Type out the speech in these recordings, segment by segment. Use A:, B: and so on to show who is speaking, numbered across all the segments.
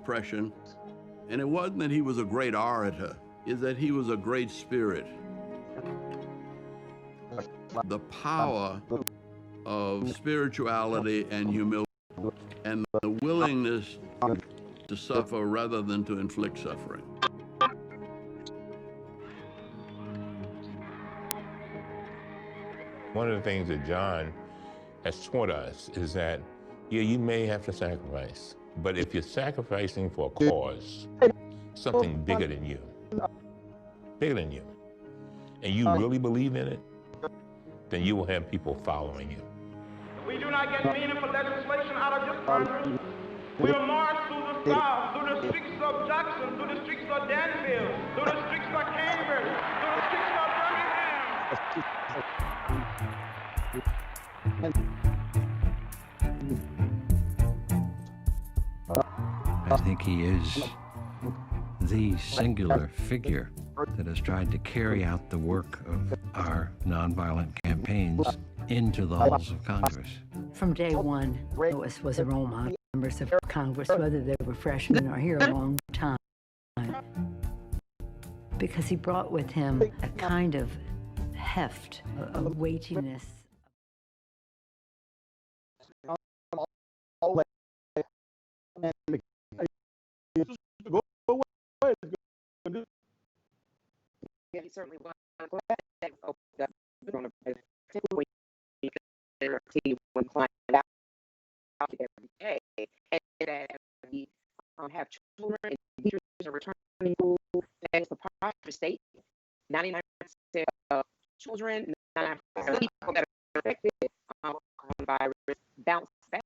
A: Depression. And it wasn't that he was a great orator, it's that he was a great spirit. The power of spirituality and humility and the willingness to suffer rather than to inflict suffering.
B: One of the things that John has taught us is that, yeah, you may have to sacrifice, but if you're sacrificing for a cause, something bigger than you, and you really believe in it, then you will have people following you.
C: We do not get meaningful legislation out of this country. We will march through the South, through the streets of Jackson, through the streets of Danville, through the streets of Cambridge, through the streets of Birmingham.
D: I think he is the singular figure that has tried to carry out the work of our nonviolent campaigns into the halls of Congress.
E: From day one, Lewis was a role model. Members of Congress, whether they were freshmen or here a long time, because he brought with him a kind of heft, a weightiness.
F: Yeah, he certainly was. I'm glad that opened up when climbing out every day, and that we have children and teachers returning school. That is a preposterous statement. 99% of children, 99% of people that are affected by coronavirus bounce back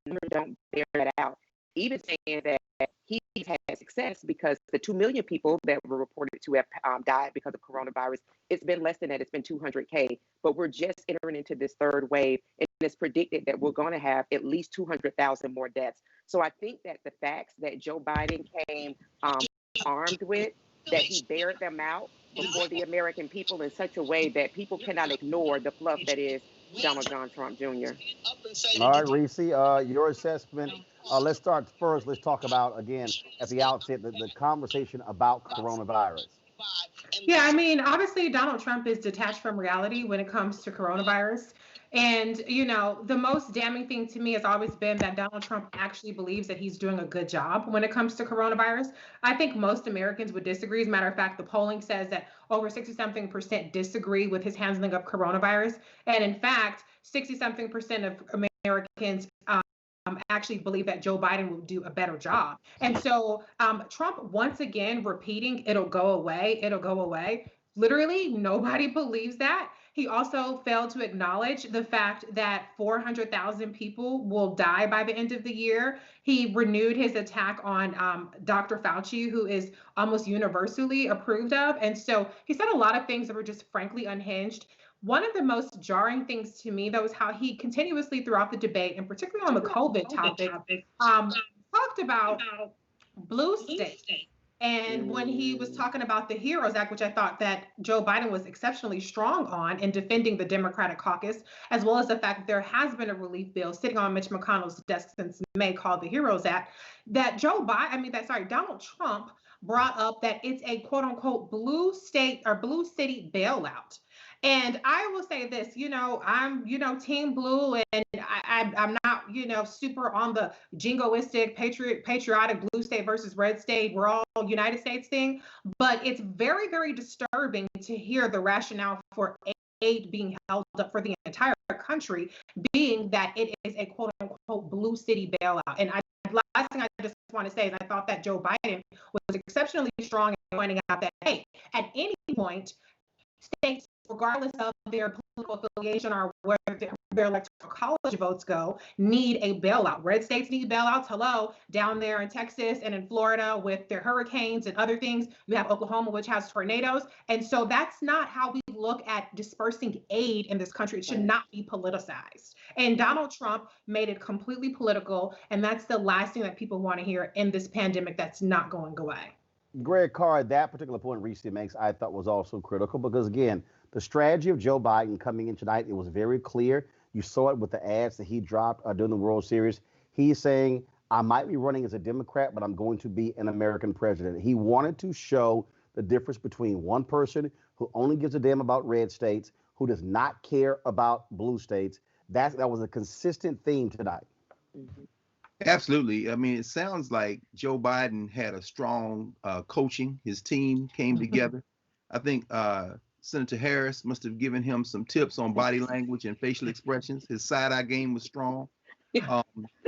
F: and don't bear that out. Even saying that he's had success because the 2 million people that were reported to have died because of coronavirus, it's been less than that. It's been 200K. But we're just entering into this third wave, and it's predicted that we're going to have at least 200,000 more deaths. So I think that the facts that Joe Biden came armed with, that he bared them out before the American people in such a way that people cannot ignore the fluff that is Donald John Trump Jr.
G: All right, Reese, your assessment. Let's start first. Let's talk about, again, at the outset, the conversation about coronavirus.
H: Yeah, I mean, obviously, Donald Trump is detached from reality when it comes to coronavirus. And, you know, the most damning thing to me has always been that Donald Trump actually believes that he's doing a good job when it comes to coronavirus. I think most Americans would disagree. As a matter of fact, the polling says that over 60-something% disagree with his handling of coronavirus. And in fact, 60-something% of Americans actually believe that Joe Biden will do a better job. And so Trump, once again, repeating, it'll go away, it'll go away. Literally, nobody believes that. He also failed to acknowledge the fact that 400,000 people will die by the end of the year. He renewed his attack on Dr. Fauci, who is almost universally approved of. And so he said a lot of things that were just frankly unhinged. One of the most jarring things to me, though, is how he continuously throughout the debate, and particularly on the COVID topic, talked about blue states. And when he was talking about the HEROES Act, which I thought that Joe Biden was exceptionally strong on in defending the Democratic caucus, as well as the fact that there has been a relief bill sitting on Mitch McConnell's desk since May called the HEROES Act, that Donald Trump brought up that it's a quote unquote blue state or blue city bailout. And I will say this, I'm, team blue, and I'm not, super on the jingoistic, patriotic blue state versus red state, we're all United States thing. But it's very, very disturbing to hear the rationale for aid being held up for the entire country, being that it is a quote unquote blue city bailout. And last thing I just want to say is I thought that Joe Biden was exceptionally strong in pointing out that, hey, at any point, states, regardless of their political affiliation or where their electoral college votes go, need a bailout. Red states need bailouts. Hello, down there in Texas and in Florida with their hurricanes and other things. You have Oklahoma, which has tornadoes. And so that's not how we look at dispersing aid in this country. It should not be politicized. And Donald Trump made it completely political. And that's the last thing that people want to hear in this pandemic that's not going away.
G: Greg Carr, that particular point Reese makes, I thought was also critical because, again, the strategy of Joe Biden coming in tonight, it was very clear. You saw it with the ads that he dropped during the World Series. He's saying, I might be running as a Democrat, but I'm going to be an American president. He wanted to show the difference between one person who only gives a damn about red states, who does not care about blue states. That was a consistent theme tonight.
I: Absolutely. I mean, it sounds like Joe Biden had a strong coaching. His team came together. I think Senator Harris must have given him some tips on body language and facial expressions. His side-eye game was strong.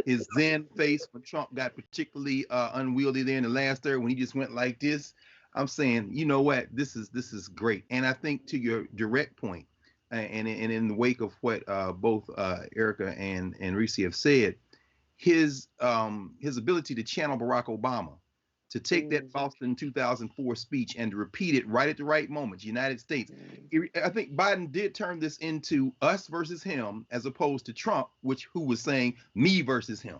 I: His Zen face when Trump got particularly unwieldy there in the last third, when he just went like this. I'm saying, you know what, this is great. And I think to your direct point, and in the wake of what both Erica and Reese have said, his ability to channel Barack Obama, to take that Boston 2004 speech and to repeat it right at the right moment, United States. I think Biden did turn this into us versus him, as opposed to Trump, who was saying me versus him.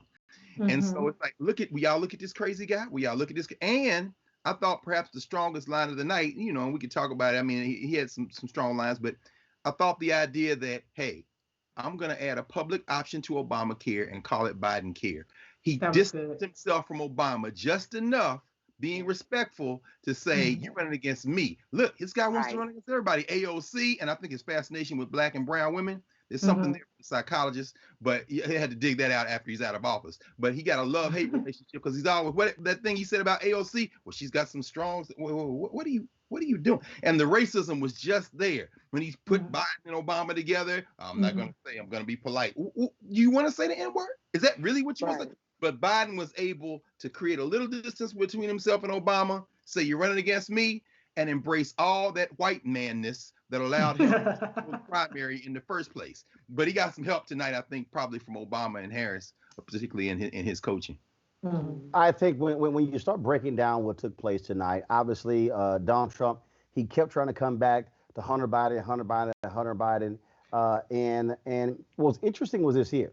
I: And so it's like, we all look at this crazy guy. We all look at this. And I thought perhaps the strongest line of the night, and we could talk about it. I mean, he had some strong lines, but I thought the idea that, hey, I'm going to add a public option to Obamacare and call it Biden Care. He distanced himself from Obama just enough, being respectful, to say, you're running against me. Look, this guy wants to run against everybody. AOC, and I think his fascination with black and brown women, there's something there for the psychologist, but he had to dig that out after he's out of office. But he got a love-hate relationship, because he's always, that thing he said about AOC, well, she's got some strong, what are you doing? And the racism was just there when he put Biden and Obama together. I'm not going to say, I'm going to be polite. You want to say the N-word? Is that really what you want to say? But Biden was able to create a little distance between himself and Obama, say you're running against me, and embrace all that white manness that allowed him to win the primary in the first place. But he got some help tonight, I think, probably from Obama and Harris, particularly in his coaching.
G: I think when you start breaking down what took place tonight, obviously Donald Trump, he kept trying to come back to Hunter Biden. And what's interesting was this here.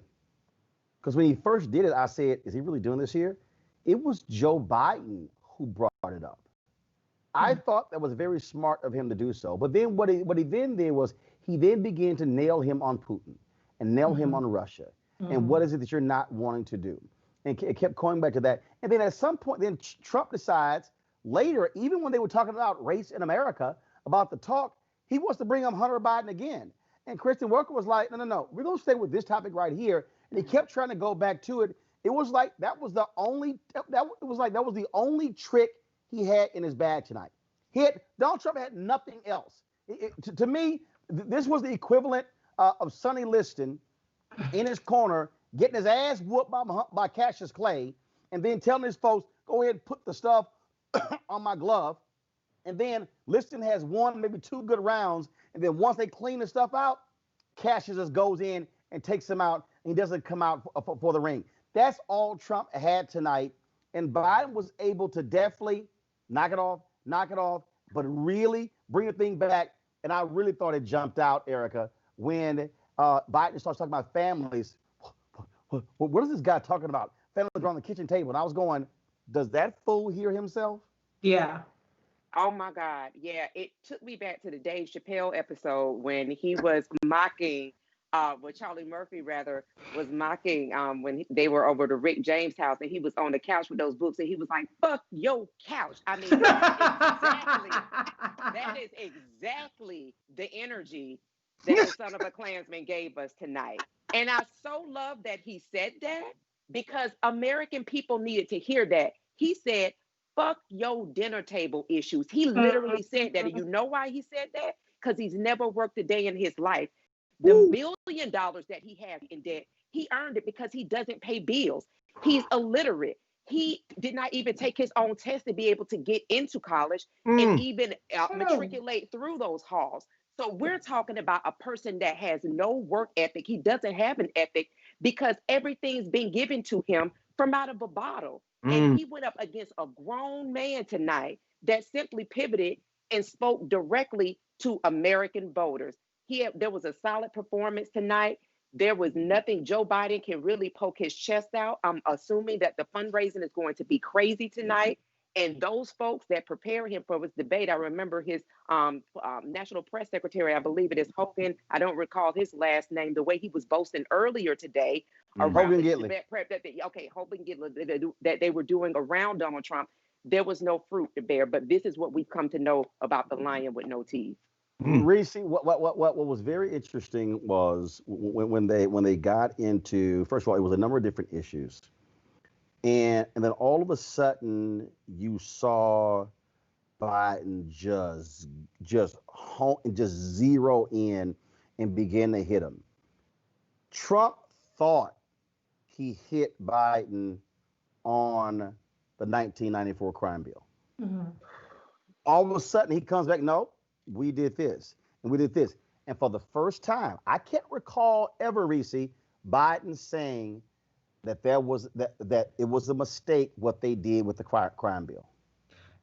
G: Because when he first did it, I said, is he really doing this here? It was Joe Biden who brought it up. I thought that was very smart of him to do so. But then what he then did was he then began to nail him on Putin and nail him on Russia. And what is it that you're not wanting to do? And it kept going back to that. And then at some point, then Trump decides later, even when they were talking about race in America, about the talk, he wants to bring up Hunter Biden again. And Kristen Welker was like, no, we're going to stay with this topic right here. And he kept trying to go back to it. It was like that was the only trick he had in his bag tonight. Donald Trump had nothing else. To me, this was the equivalent of Sonny Liston in his corner, getting his ass whooped by Cassius Clay, and then telling his folks, go ahead and put the stuff on my glove. And then Liston has one, maybe two good rounds. And then once they clean the stuff out, Cassius just goes in and takes him out, and he doesn't come out for the ring. That's all Trump had tonight. And Biden was able to definitely knock it off, but really bring the thing back. And I really thought it jumped out, Erica, when Biden starts talking about families. What is this guy talking about? Families around the kitchen table. And I was going, does that fool hear himself?
H: Yeah.
F: Oh my God. Yeah. It took me back to the Dave Chappelle episode when he was mocking, Charlie Murphy rather was mocking when they were over to Rick James' house, and he was on the couch with those books, and he was like, fuck your couch. I mean, that is exactly the energy that the son of a Klansman gave us tonight. And I so love that he said that, because American people needed to hear that. He said, fuck your dinner table issues. He literally said that. And you know why he said that? Because he's never worked a day in his life. The $1 billion that he has in debt, he earned it because he doesn't pay bills. He's illiterate. He did not even take his own test to be able to get into college and even matriculate through those halls. So we're talking about a person that has no work ethic. He doesn't have an ethic because everything's been given to him from out of a bottle. And he went up against a grown man tonight that simply pivoted and spoke directly to American voters. There was a solid performance tonight. There was nothing. Joe Biden can really poke his chest out. I'm assuming that the fundraising is going to be crazy tonight. And those folks that prepare him for his debate, I remember his national press secretary, I believe it is Hogan. I don't recall his last name, the way he was boasting earlier today around
G: Hogan
F: the
G: Gidley.
F: Tibet prep Hogan Gidley that they were doing around Donald Trump. There was no fruit to bear, but this is what we've come to know about the lion with no teeth.
G: Reese, what was very interesting was when they got into, first of all, it was a number of different issues, and then all of a sudden you saw Biden just zero in and begin to hit him. Trump thought he hit Biden on the 1994 crime bill. All of a sudden he comes back, no, we did this and we did this. And for the first time, I can't recall ever, Reese, Biden saying that that it was a mistake what they did with the crime bill.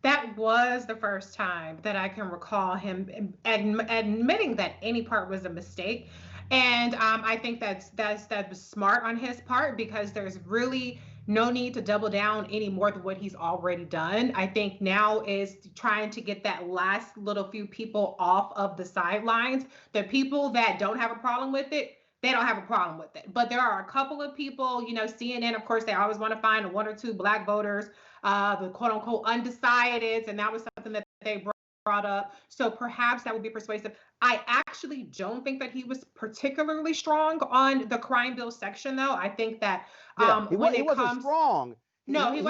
H: That was the first time that I can recall him admitting that any part was a mistake. And I think that was smart on his part, because there's really no need to double down any more than what he's already done. I think now is trying to get that last little few people off of the sidelines. The people that don't have a problem with it, they don't have a problem with it. But there are a couple of people, CNN, of course, they always want to find one or two black voters, the quote unquote undecideds, and that was something that they brought up. So perhaps that would be persuasive. I actually don't think that he was particularly strong on the crime bill section, though. I think that
G: he wasn't strong.
H: No,
G: he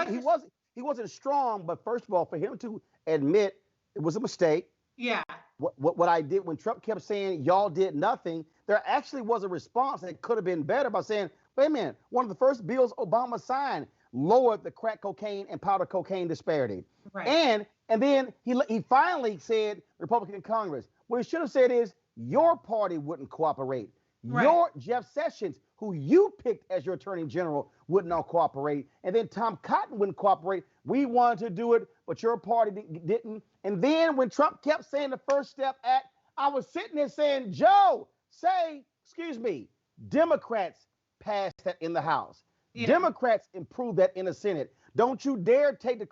G: wasn't strong. But first of all, for him to admit it was a mistake.
H: Yeah.
G: What I did when Trump kept saying y'all did nothing, there actually was a response that could have been better by saying, wait a minute, one of the first bills Obama signed lowered the crack cocaine and powder cocaine disparity.
H: Right.
G: And then he finally said, Republican Congress, what he should have said is your party wouldn't cooperate.
H: Right.
G: Your Jeff Sessions, who you picked as your attorney general, would not cooperate. And then Tom Cotton wouldn't cooperate. We wanted to do it, but your party didn't. And then when Trump kept saying the First Step Act, I was sitting there saying, Joe, Democrats passed that in the House. Yeah. Democrats improved that in the Senate. Don't you dare take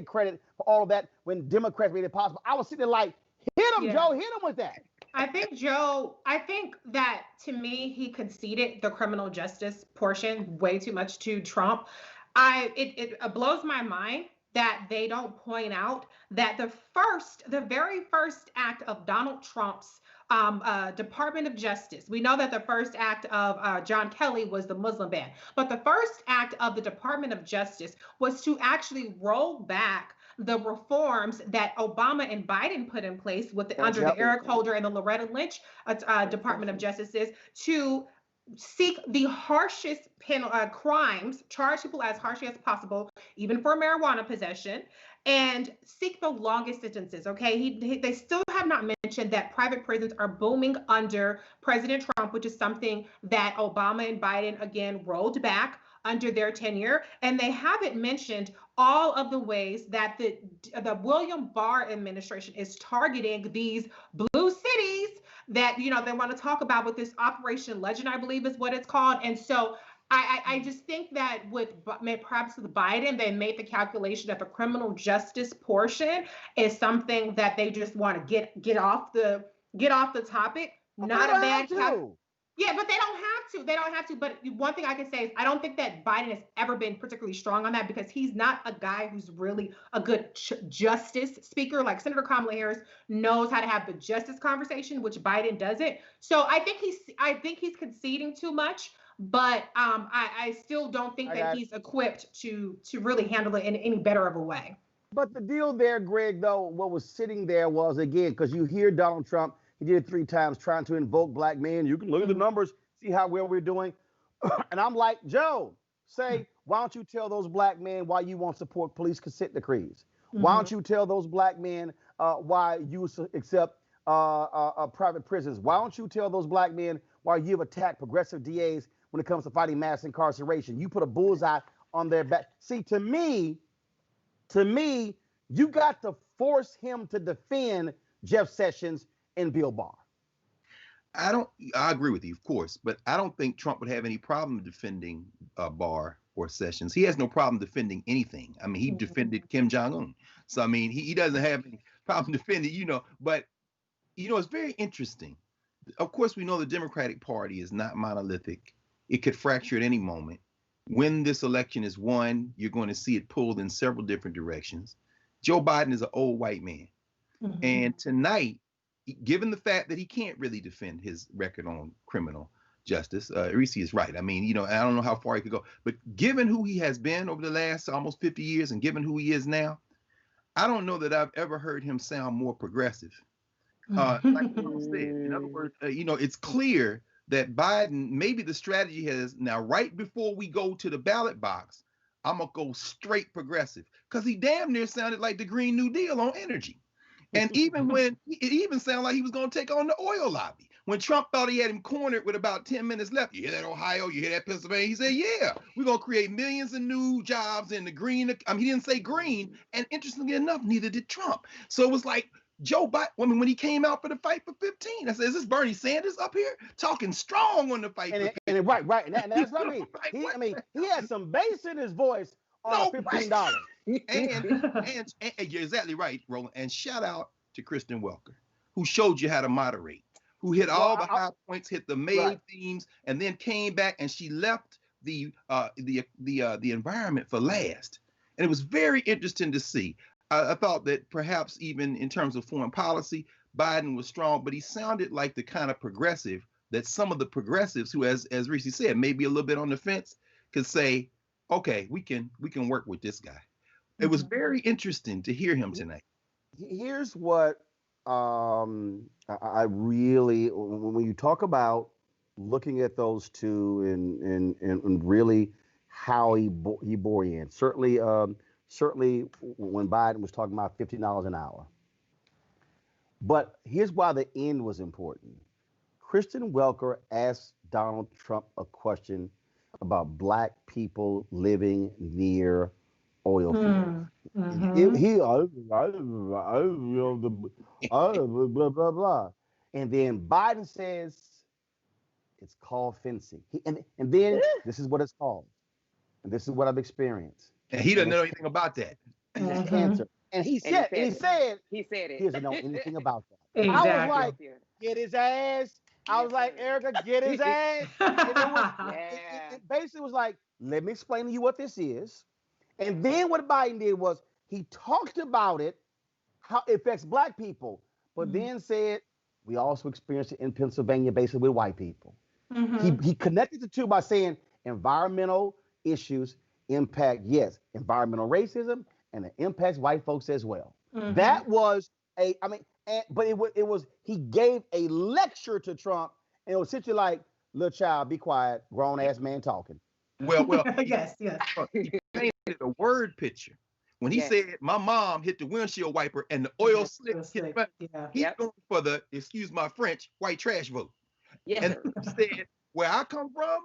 G: credit for all of that when Democrats made it possible. I was sitting there like, hit him, yeah. Joe, hit him with that.
H: I think that, to me, he conceded the criminal justice portion way too much to Trump. It blows my mind that they don't point out that the very first act of Donald Trump's Department of Justice. We know that the first act of John Kelly was the Muslim ban, but the first act of the Department of Justice was to actually roll back the reforms that Obama and Biden put in place under the Eric Holder and the Loretta Lynch Department of Justices to seek the harshest crimes, charge people as harshly as possible, even for marijuana possession, and seek the longest sentences. Okay, they still have not mentioned that private prisons are booming under President Trump, which is something that Obama and Biden again rolled back under their tenure, and they haven't mentioned all of the ways that the William Barr administration is targeting these blue cities that they want to talk about with this Operation Legend, I believe is what it's called. And so I just think that perhaps with Biden, they made the calculation that the criminal justice portion is something that they just want to get off the topic. Not a bad Yeah, but they don't have to. They don't have to. But one thing I can say is I don't think that Biden has ever been particularly strong on that, because he's not a guy who's really a good justice speaker. Like Senator Kamala Harris knows how to have the justice conversation, which Biden doesn't. So I think he's conceding too much. But I still don't think that he's equipped to really handle it in any better of a way.
G: But the deal there, Greg, though, what was sitting there was, again, because you hear Donald Trump, he did it 3 times trying to invoke black men. You can look at the numbers, see how well we're doing. And I'm like, Joe, why don't you tell those black men why you won't support police consent decrees? Why don't you tell those black men why you accept private prisons? Why don't you tell those black men why you've attacked progressive DAs when it comes to fighting mass incarceration? You put a bullseye on their back. See, to me, you got to force him to defend Jeff Sessions and Bill Barr.
I: I agree with you, of course, but I don't think Trump would have any problem defending Barr or Sessions. He has no problem defending anything. I mean, he defended Kim Jong-un. So, I mean, he doesn't have any problem defending, but, it's very interesting. Of course, we know the Democratic Party is not monolithic. It could fracture at any moment. When this election is won, you're going to see it pulled in several different directions. Joe Biden is an old white man. And tonight, given the fact that he can't really defend his record on criminal justice, Reese is right. I mean, I don't know how far he could go, but given who he has been over the last almost 50 years and given who he is now, I don't know that I've ever heard him sound more progressive. Like Paul said, in other words, it's clear that Biden, maybe the strategy has now, right before we go to the ballot box, I'm going to go straight progressive, because he damn near sounded like the Green New Deal on energy. And even when it even sounded like he was going to take on the oil lobby. When Trump thought he had him cornered with about 10 minutes left, you hear that Ohio, you hear that Pennsylvania? He said, yeah, we're going to create millions of new jobs in the green. I mean, he didn't say green. And interestingly enough, neither did Trump. So it was like Joe Biden, when he came out for the fight for 15, I said, is this Bernie Sanders up here talking strong on the fight for 15?
G: Right. And that's what I mean. He had some bass in his voice on $15.
I: And you're exactly right, Roland. And shout out to Kristen Welker, who showed you how to moderate, who hit all the high points, hit the main themes, and then came back and she left the environment for last. And it was very interesting to see. I thought that perhaps even in terms of foreign policy, Biden was strong, but he sounded like the kind of progressive that some of the progressives who, as Reese said, maybe a little bit on the fence, could say, okay, we can work with this guy. It was very interesting to hear him tonight.
G: Here's what I really, when you talk about looking at those two and really how he bore in, certainly when Biden was talking about $15 an hour. But here's why the end was important. Kristen Welker asked Donald Trump a question about Black people living near oil fields. Blah, blah, blah. And then Biden says, it's called fencing. And then this is what it's called. And this is what I've experienced.
I: And he doesn't know anything about that.
G: Cancer. And he said it. He doesn't know anything about that. Exactly. I was like, get his ass. I was like, Erica, get his ass. And it basically was like, let me explain to you what this is. And then what Biden did was he talked about it, how it affects Black people, but then said, we also experienced it in Pennsylvania, basically with white people. He connected the two by saying environmental issues impact, environmental racism, and it impacts white folks as well. That was but it was he gave a lecture to Trump, and it was essentially like, little child, be quiet, grown ass man talking.
I: Well,
H: yes.
I: He painted a word picture when he said, my mom hit the windshield wiper and the oil slick. He's going for the, excuse my French, white trash vote. And he said, where I come from,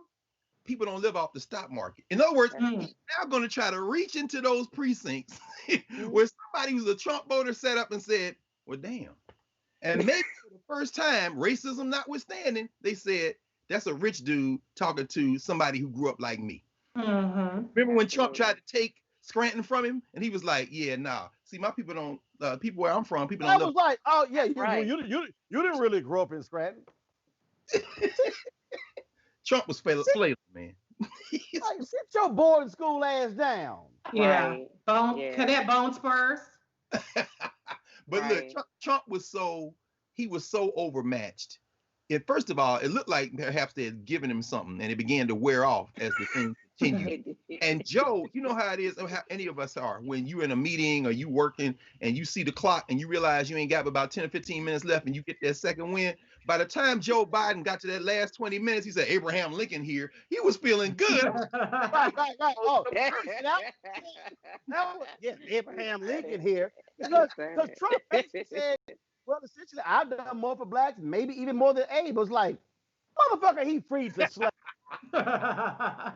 I: people don't live off the stock market. In other words, he's now going to try to reach into those precincts where somebody who's a Trump voter sat up and said, well, damn. And maybe for the first time, racism notwithstanding, they said, that's a rich dude talking to somebody who grew up like me. Remember when Trump tried to take Scranton from him? And he was like, yeah, nah. See, my people don't, people where I'm from, people don't live.
G: I was like, oh, yeah, you didn't really grow up in Scranton.
I: Trump was flavor, man.
G: Like, sit your boarding school ass down.
H: Yeah. Cadet Bone Spurs.
I: But look, Trump was so overmatched. First of all, it looked like perhaps they had given him something and it began to wear off as the thing continued. And Joe, you know how it is, how any of us are, when you're in a meeting or you working and you see the clock and you realize you ain't got about 10 or 15 minutes left and you get that second win. By the time Joe Biden got to that last 20 minutes, he said, Abraham Lincoln here. He was feeling good.
G: Right. Oh, yes, Abraham Lincoln here. Because Trump basically said, well, essentially, I've done more for Blacks, maybe even more than Abe. It was like, motherfucker, he freed the slave.
H: But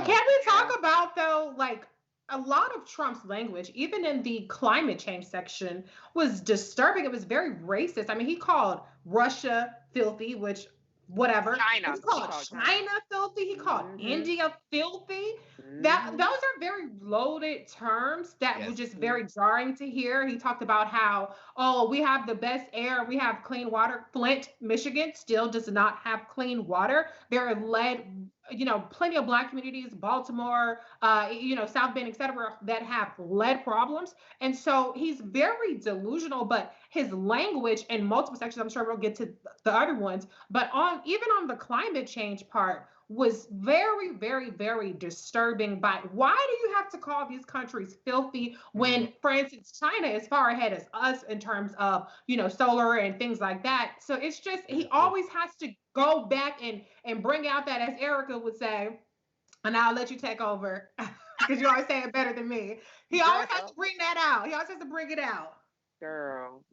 H: can we talk about, though, like, a lot of Trump's language, even in the climate change section, was disturbing. It was very racist. I mean, he called Russia filthy, which whatever.
F: China.
H: He called
F: He called
H: China filthy. He called India filthy. Those are very loaded terms that were just very jarring to hear. He talked about how, oh, we have the best air, we have clean water. Flint, Michigan still does not have clean water. There are plenty of Black communities, Baltimore, South Bend, etc., that have lead problems. And so he's very delusional, but his language in multiple sections, I'm sure we'll get to the other ones, but even on the climate change part, was very, very, very disturbing. By why do you have to call these countries filthy when, for instance, China is far ahead of us in terms of, solar and things like that. So it's just, he always has to go back and bring out that, as Erica would say, and I'll let you take over because you always say it better than me. He always has to bring that out. He always has to bring it out.
F: Girl,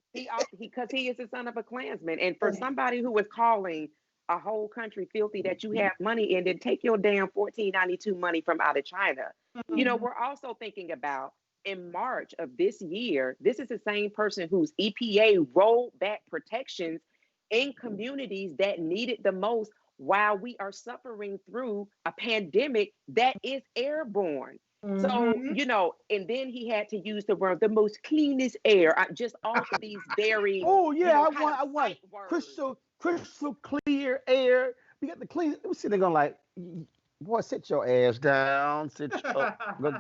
F: because he is the son of a Klansman, and for somebody who was calling a whole country filthy that you have money in, then take your damn 1492 money from out of China. We're also thinking about in March of this year, this is the same person whose EPA rolled back protections in communities that need it the most while we are suffering through a pandemic that is airborne. So, and then he had to use the word the most cleanest air, just all of these very
G: I want crystal clear air. We got the clean. We sitting there going like, boy, sit your ass down.
I: But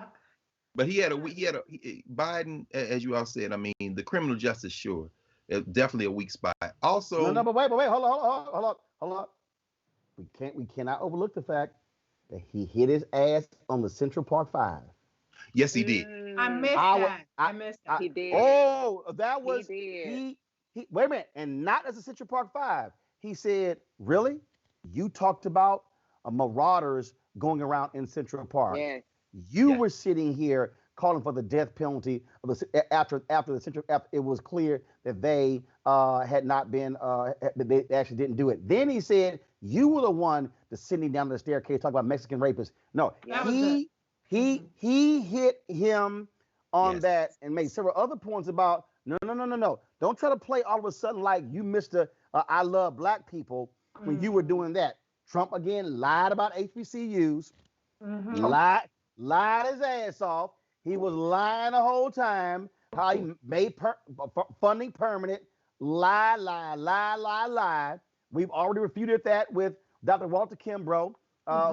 I: Biden, as you all said, I mean, the criminal justice, sure, definitely a weak spot. Also,
G: but wait, hold on. We cannot overlook the fact that he hit his ass on the Central Park 5.
I: Yes, he did.
H: I missed that. I missed that.
F: He did.
G: Oh, that was
F: he
G: wait a minute, and not as a Central Park 5. He said, "Really? You talked about marauders going around in Central Park.
F: Yes.
G: You were sitting here calling for the death penalty of after it was clear that they had not been they actually didn't do it. Then he said you were the one descending down the staircase talking about Mexican rapists. No, he hit him on that and made several other points about no. Don't try to play all of a sudden like you Mr. I love black people when you were doing that. Trump again lied about HBCUs, lied his ass off. He was lying the whole time. How he made funding permanent. Lie. We've already refuted that with Dr. Walter Kimbrough,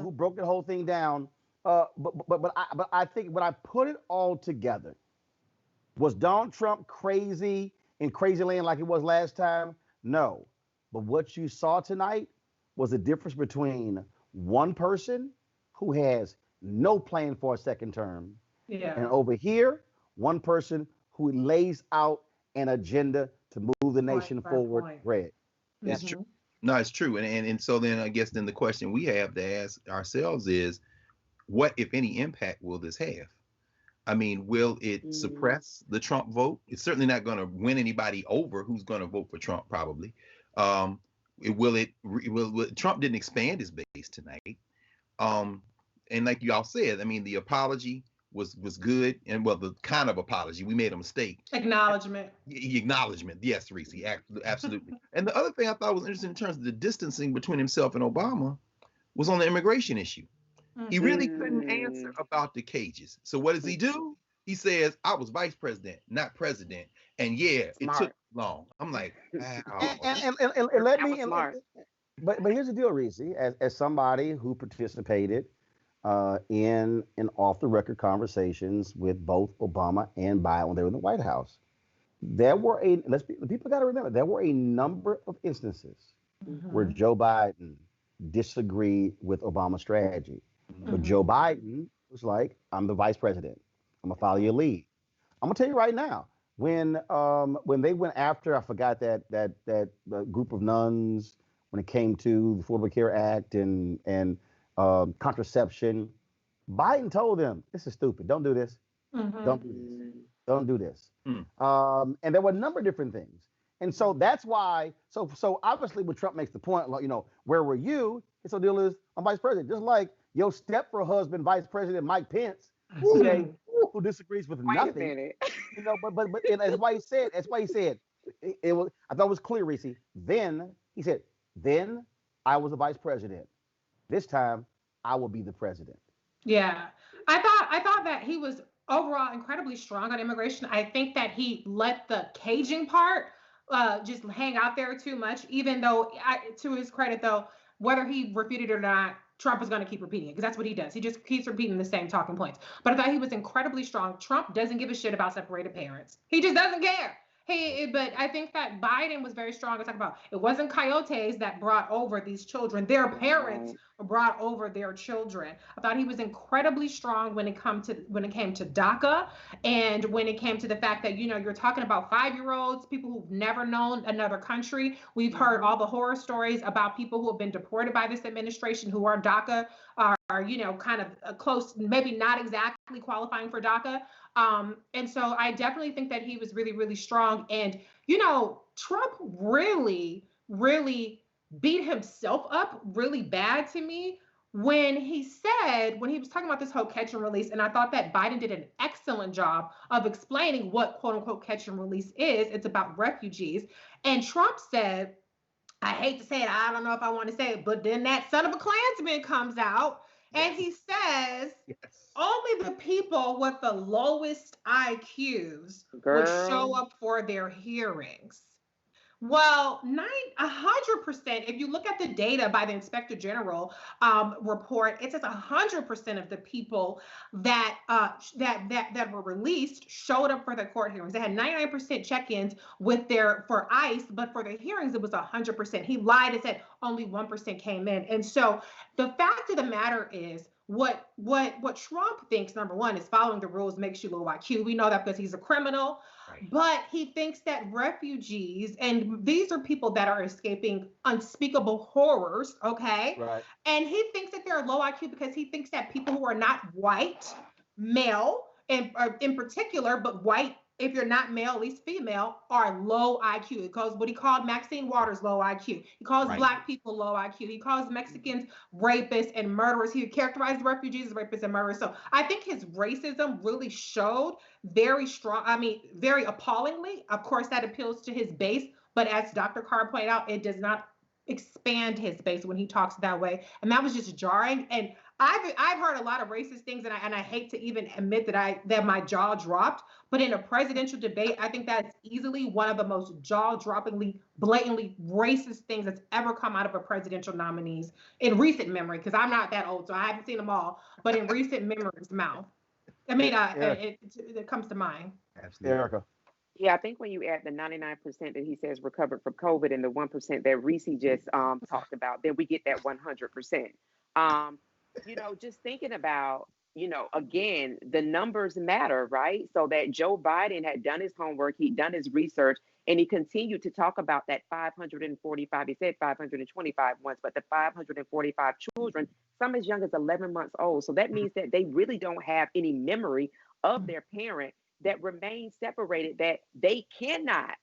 G: who broke the whole thing down. But I think when I put it all together, was Donald Trump crazy in crazy land like it was last time? No. But what you saw tonight was the difference between one person who has no plan for a second term, and over here, one person who lays out an agenda to move the nation forward. Red.
I: That's true. No, it's true. And so then I guess then the question we have to ask ourselves is, what, if any, impact will this have? I mean, will it suppress the Trump vote? It's certainly not going to win anybody over who's going to vote for Trump, probably. Trump didn't expand his base tonight. And like you all said, I mean, the apology was good, and well, the kind of apology, we made a mistake.
H: Acknowledgement.
I: Yes, Reese, absolutely. And the other thing I thought was interesting in terms of the distancing between himself and Obama was on the immigration issue. He really couldn't answer about the cages. So what does he do? He says, I was vice president, not president. And it took long. I'm like, wow.
G: And let me, but here's the deal, Reese, as somebody who participated in off the record conversations with both Obama and Biden when they were in the White House, there were people got to remember, there were a number of instances where Joe Biden disagreed with Obama's strategy. But Joe Biden was like, I'm the vice president. I'm gonna follow your lead. I'm gonna tell you right now, when they went after, I forgot that group of nuns when it came to the Affordable Care Act and contraception, Biden told them, this is stupid. Don't do this. Don't do this. Don't do this. And there were a number of different things. And so that's why, so obviously when Trump makes the point, like, where were you? His whole deal is, I'm vice president. Just like your step-for husband, Vice President Mike Pence, okay, who disagrees with nothing. But and that's why he said, it was, I thought it was clear, Reese. Then he said, then I was the vice president. This time, I will be the president.
H: Yeah. I thought that he was overall incredibly strong on immigration. I think that he let the caging part just hang out there too much, even though to his credit though, whether he refuted it or not, Trump is going to keep repeating it because that's what he does. He just keeps repeating the same talking points. But I thought he was incredibly strong. Trump doesn't give a shit about separated parents. He just doesn't care. But I think that Biden was very strong to talk about. It wasn't coyotes that brought over these children. Their parents brought over their children. I thought he was incredibly strong when it came to DACA, and when it came to the fact that you're talking about 5-year-olds, people who've never known another country. We've heard all the horror stories about people who have been deported by this administration who are DACA, are kind of close, maybe not exactly qualifying for DACA. And so I definitely think that he was really, really strong. And, Trump really, really beat himself up really bad to me when he was talking about this whole catch and release. And I thought that Biden did an excellent job of explaining what quote unquote catch and release is. It's about refugees. And Trump said, I hate to say it, I don't know if I want to say it, but then that son of a Klansman comes out and he says, only the people with the lowest IQs would show up for their hearings. Well, 100%. If you look at the data by the Inspector General report, it says 100% of the people that were released showed up for the court hearings. They had 99% check-ins for ICE, but for the hearings it was 100%. He lied and said only 1% came in. And so the fact of the matter is, what Trump thinks, number one, is following the rules makes you low IQ. We know that because he's a criminal. Right. But he thinks that refugees, and these are people that are escaping unspeakable horrors, okay? Right. And he thinks that they're low IQ because he thinks that people who are not white, male, and in particular, but white, if you're not male, at least female, are low IQ. He calls what he called Maxine Waters low IQ. He calls Black people low IQ. He calls Mexicans rapists and murderers. He characterized refugees as rapists and murderers. So I think his racism really showed very strong, very appallingly. Of course, that appeals to his base, but as Dr. Carr pointed out, it does not expand his base when he talks that way. And that was just jarring. And I've heard a lot of racist things, and I hate to even admit that my jaw dropped. But in a presidential debate, I think that's easily one of the most jaw-droppingly, blatantly racist things that's ever come out of a presidential nominee's in recent memory. Because I'm not that old, so I haven't seen them all. But in recent memory's mouth, it comes to mind.
G: Absolutely, Erica.
F: Yeah, I think when you add the 99% that he says recovered from COVID and the 1% that Reese just talked about, then we get that 100%. Just thinking about, again, the numbers matter, right? So that Joe Biden had done his homework, he'd done his research, and he continued to talk about that 545, he said 525 once, but the 545 children, some as young as 11 months old. So that means that they really don't have any memory of their parent that remain separated, that they cannot,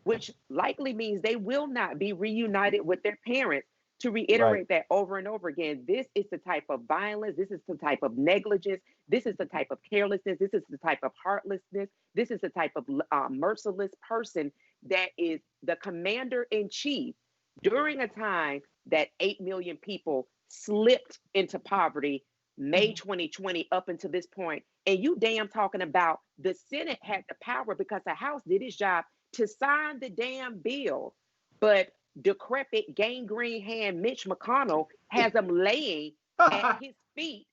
F: which likely means they will not be reunited with their parents. To reiterate that over and over again, this is the type of violence, this is the type of negligence, this is the type of carelessness, this is the type of heartlessness, this is the type of merciless person that is the commander-in-chief during a time that 8 million people slipped into poverty May 2020 up until this point. And you damn talking about the Senate had the power because the House did its job to sign the damn bill. But decrepit, gangrene hand Mitch McConnell has them laying at his feet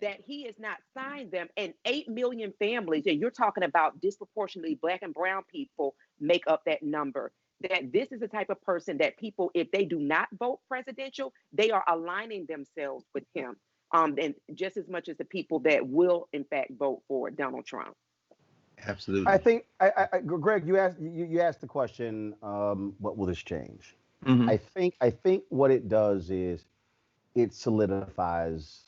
F: that he has not signed them. And 8 million families, and you're talking about disproportionately Black and brown people, make up that number. That this is the type of person that people, if they do not vote presidential, they are aligning themselves with him. And just as much as the people that will, in fact, vote for Donald Trump.
I: Absolutely.
G: I think, Greg, you asked the question, what will this change? Mm-hmm. I think what it does is it solidifies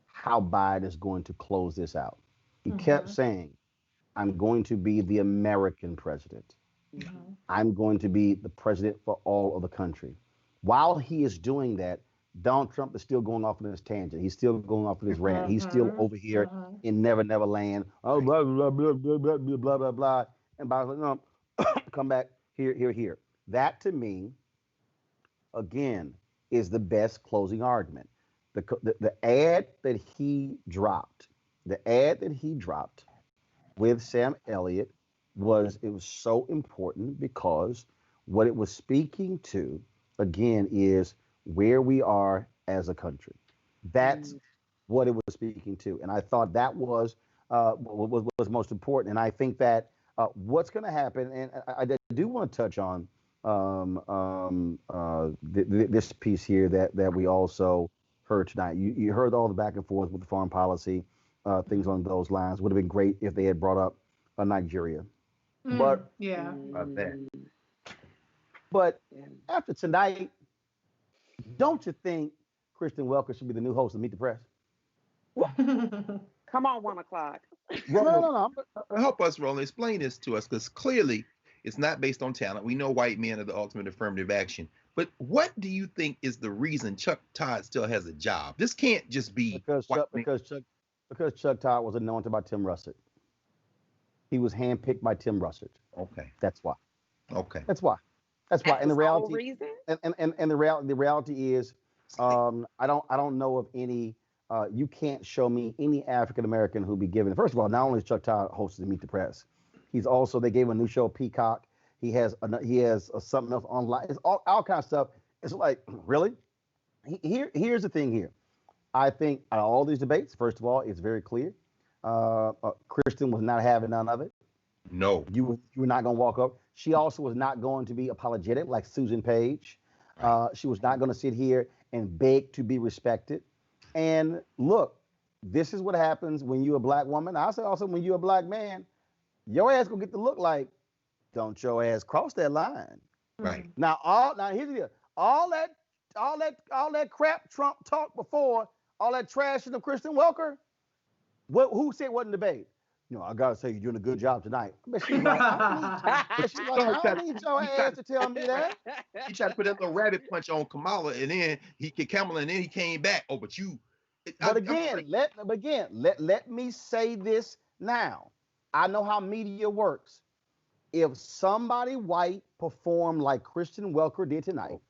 G: how Biden is going to close this out. He kept saying, I'm going to be the American president. Mm-hmm. I'm going to be the president for all of the country. While he is doing that, Donald Trump is still going off on this tangent. He's still going off on his rant. He's still over here in Never Never Land. Oh, blah, blah, blah, blah, blah, blah, blah, blah, blah. And Biden's like, no, come back here. That to me, again, is the best closing argument. The ad that he dropped, with Sam Elliott was so important because what it was speaking to again is where we are as a country. That's what it was speaking to, and I thought that was most important. And I think that what's going to happen, and I do want to touch on this piece here that we also heard tonight. You heard all the back and forth with the foreign policy things on those lines. Would have been great if they had brought up Nigeria, but
H: yeah.
G: But after tonight, don't you think Kristen Welker should be the new host of Meet the Press?
F: Come on, 1 o'clock.
G: No.
I: Help us, Roland. Explain this to us, because clearly it's not based on talent. We know white men are the ultimate affirmative action. But what do you think is the reason Chuck Todd still has a job? This can't just be
G: because Chuck Todd was anointed by Tim Russert. He was handpicked by Tim Russert.
I: Okay.
G: That's why.
I: Okay.
G: That's why. And the reality, and the reality is, I don't know of any. You can't show me any African American who be given. First of all, not only is Chuck Todd hosted Meet the Press, he's also, they gave him a new show, Peacock. He has something else online. It's all kind of stuff. It's like, really? Here's the thing here. I think out of all these debates, first of all, it's very clear. Kristen was not having none of it.
I: No.
G: You were not going to walk up. She also was not going to be apologetic like Susan Page. She was not going to sit here and beg to be respected. And look, this is what happens when you're a black woman. I say also when you're a black man, your ass gonna get to look like, don't your ass cross that line.
I: Right.
G: Now here's the deal. All that crap Trump talked before, all that trash of Kristen Welker, who said wasn't debate? I gotta say you're doing a good job tonight. But she's like, I don't need your ass to tell me that.
I: He tried to put that little rabbit punch on Kamala, and then he came back. Oh, but you.
G: Let me say this now. I know how media works. If somebody white performed like Kristen Welker did tonight,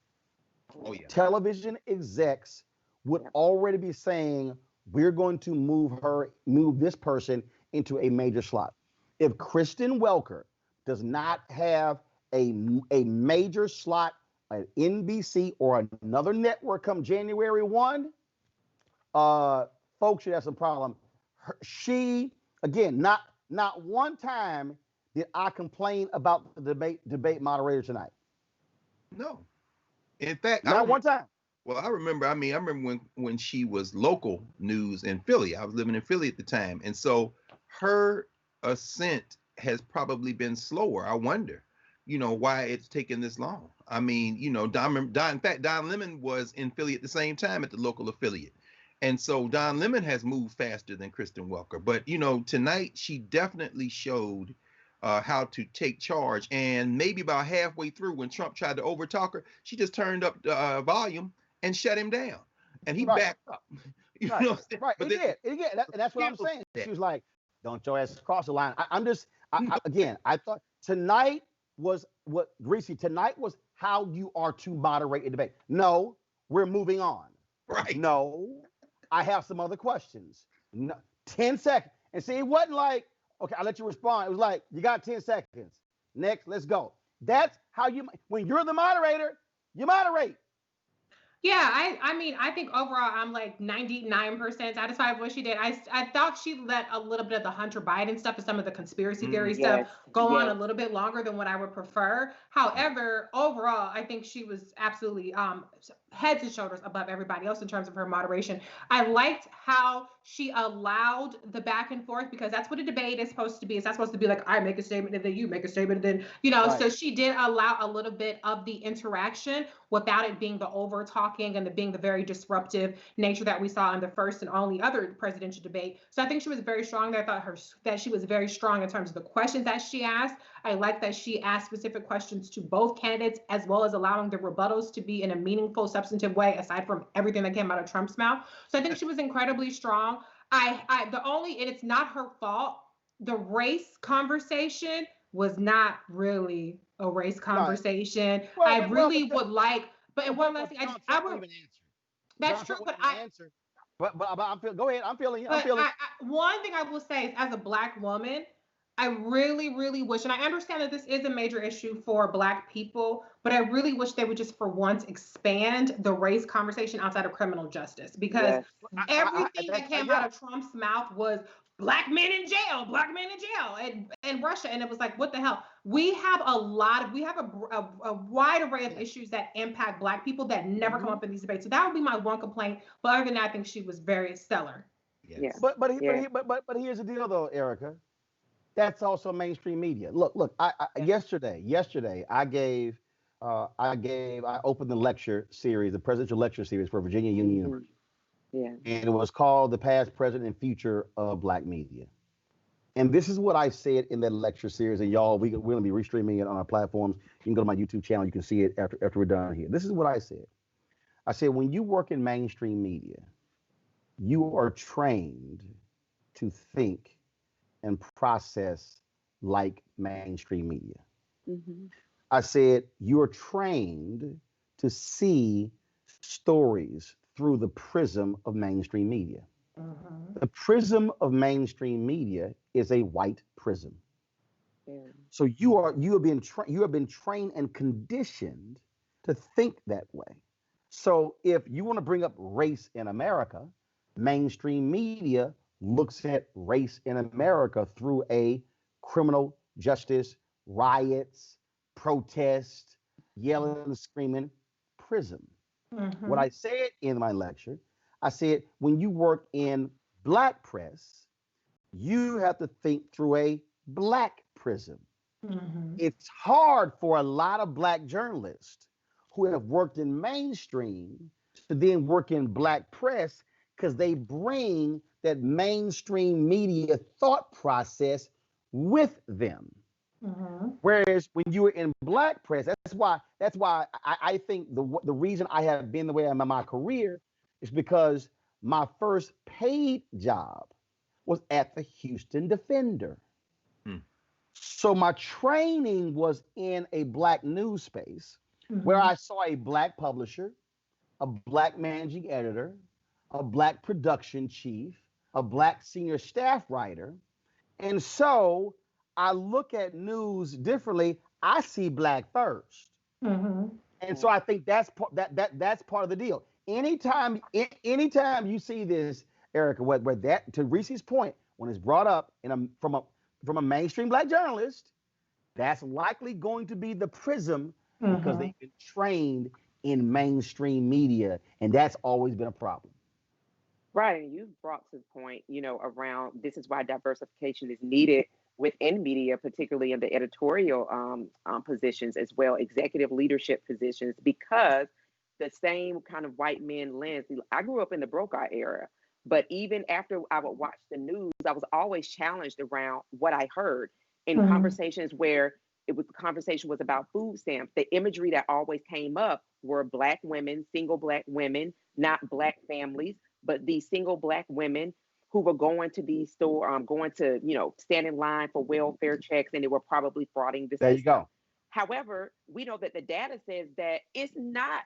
G: television execs would already be saying, we're going to move this person into a major slot. If Kristen Welker does not have a major slot at NBC or another network come January 1, folks should have some problem. She, again, not one time did I complain about the debate moderator tonight.
I: No. In fact,
G: not one time.
I: Well, I remember when she was local news in Philly. I was living in Philly at the time. And so her ascent has probably been slower. I wonder, why it's taken this long. I mean, in fact, Don Lemon was in Philly at the same time at the local affiliate. And so Don Lemon has moved faster than Kristen Welker. But, tonight she definitely showed how to take charge. And maybe about halfway through, when Trump tried to overtalk her, she just turned up the volume and shut him down. And he backed up.
G: Right. It did. And that's what I'm saying. She was like, don't your ass cross the line. I thought tonight was tonight was how you are to moderate a debate. No, we're moving on.
I: Right.
G: No, I have some other questions. No, 10 seconds. And see, it wasn't like, okay, I'll let you respond. It was like, you got 10 seconds. Next, let's go. That's how when you're the moderator, you moderate.
H: Yeah, I think overall I'm like 99% satisfied with what she did. I thought she let a little bit of the Hunter Biden stuff and some of the conspiracy theory stuff go on a little bit longer than what I would prefer. However, overall, I think she was absolutely heads and shoulders above everybody else in terms of her moderation. I liked how she allowed the back and forth, because that's what a debate is supposed to be. It's not supposed to be like, I make a statement and then you make a statement and then, right. So she did allow a little bit of the interaction without it being the over talking and being the very disruptive nature that we saw in the first and only other presidential debate. So I think she was very strong there. I thought that she was very strong in terms of the questions that she asked. I like that she asked specific questions to both candidates, as well as allowing the rebuttals to be in a meaningful, substantive way, aside from everything that came out of Trump's mouth. So I think she was incredibly strong. And it's not her fault, the race conversation was not really a race conversation. Right. I really would like But one last thing, I would.
G: Even answer.
H: That's true, but I.
G: Answer. But I'm feeling. Go ahead. I'm feeling you. I'm
H: But
G: feeling.
H: one thing I will say is, as a Black woman, I really, really wish, and I understand that this is a major issue for Black people, but I really wish they would just, for once, expand the race conversation outside of criminal justice, because everything that came out of Trump's mouth was Black men in jail, Black men in jail, and Russia, and it was like, what the hell? We have a wide array of issues that impact Black people that never come up in these debates. So that would be my one complaint. But other than that, I think she was very stellar.
G: Yes. But here's the deal, though, Erica. That's also mainstream media. Look. Yesterday, I opened the lecture series, the presidential lecture series for Virginia Union University.
F: Yeah.
G: And it was called "The Past, Present, and Future of Black Media." And this is what I said in that lecture series. And y'all, we're going to be restreaming it on our platforms. You can go to my YouTube channel. You can see it after we're done here. This is what I said. I said, when you work in mainstream media, you are trained to think and process like mainstream media. Mm-hmm. I said, you're trained to see stories through the prism of mainstream media. Mm-hmm. The prism of mainstream media is a white prism. Yeah. So you have been trained and conditioned to think that way. So if you want to bring up race in America, mainstream media looks at race in America through a criminal justice, riots, protest, yelling and screaming prism. Mm-hmm. What I said in my lecture, I said, when you work in Black press, you have to think through a Black prism. Mm-hmm. It's hard for a lot of Black journalists who have worked in mainstream to then work in Black press, because they bring that mainstream media thought process with them. Mm-hmm. Whereas when you were in Black press, that's why I think the reason I have been the way I am in my career is because my first paid job was at the Houston Defender. So my training was in a Black news space, mm-hmm. where I saw a Black publisher, a Black managing editor, a Black production chief, a Black senior staff writer. And so I look at news differently. I see Black first. Mm-hmm. And so I think that's part of the deal. Anytime you see this, Erica, where that, to Reese's point, when it's brought up from a mainstream Black journalist, that's likely going to be the prism, mm-hmm. because they've been trained in mainstream media, and that's always been a problem.
F: Right, and you've brought to the point, around this is why diversification is needed within media, particularly in the editorial positions as well, executive leadership positions, because the same kind of white men lens. I grew up in the Brokaw era, but even after I would watch the news, I was always challenged around what I heard in mm-hmm. conversations where the conversation was about food stamps. The imagery that always came up were Black women, single Black women, not Black families, but these single Black women who were going to these stores, stand in line for welfare checks, and they were probably frauding the system.
G: There you go.
F: However, we know that the data says that it's not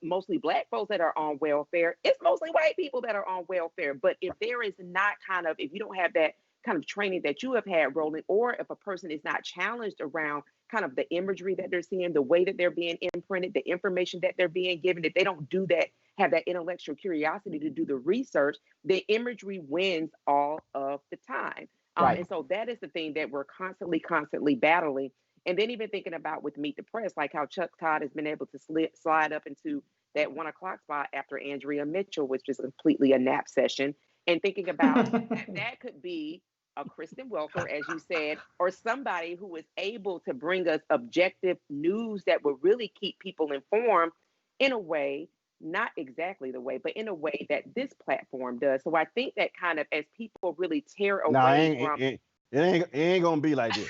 F: mostly Black folks that are on welfare. It's mostly white people that are on welfare. But if there is not if you don't have that kind of training that you have had, Roland, or if a person is not challenged around kind of the imagery that they're seeing, the way that they're being imprinted, the information that they're being given, if they don't do that, have that intellectual curiosity to do the research, the imagery wins all of the time. Right. And so that is the thing that we're constantly battling. And then even thinking about with Meet the Press, like how Chuck Todd has been able to slide up into that 1 o'clock spot after Andrea Mitchell, which is completely a nap session. And thinking about that could be a Kristen Welker, as you said, or somebody who is able to bring us objective news that will really keep people informed in a way, not exactly the way, but in a way that this platform does. So I think that kind of, as people really tear away from...
G: It ain't going to be like this.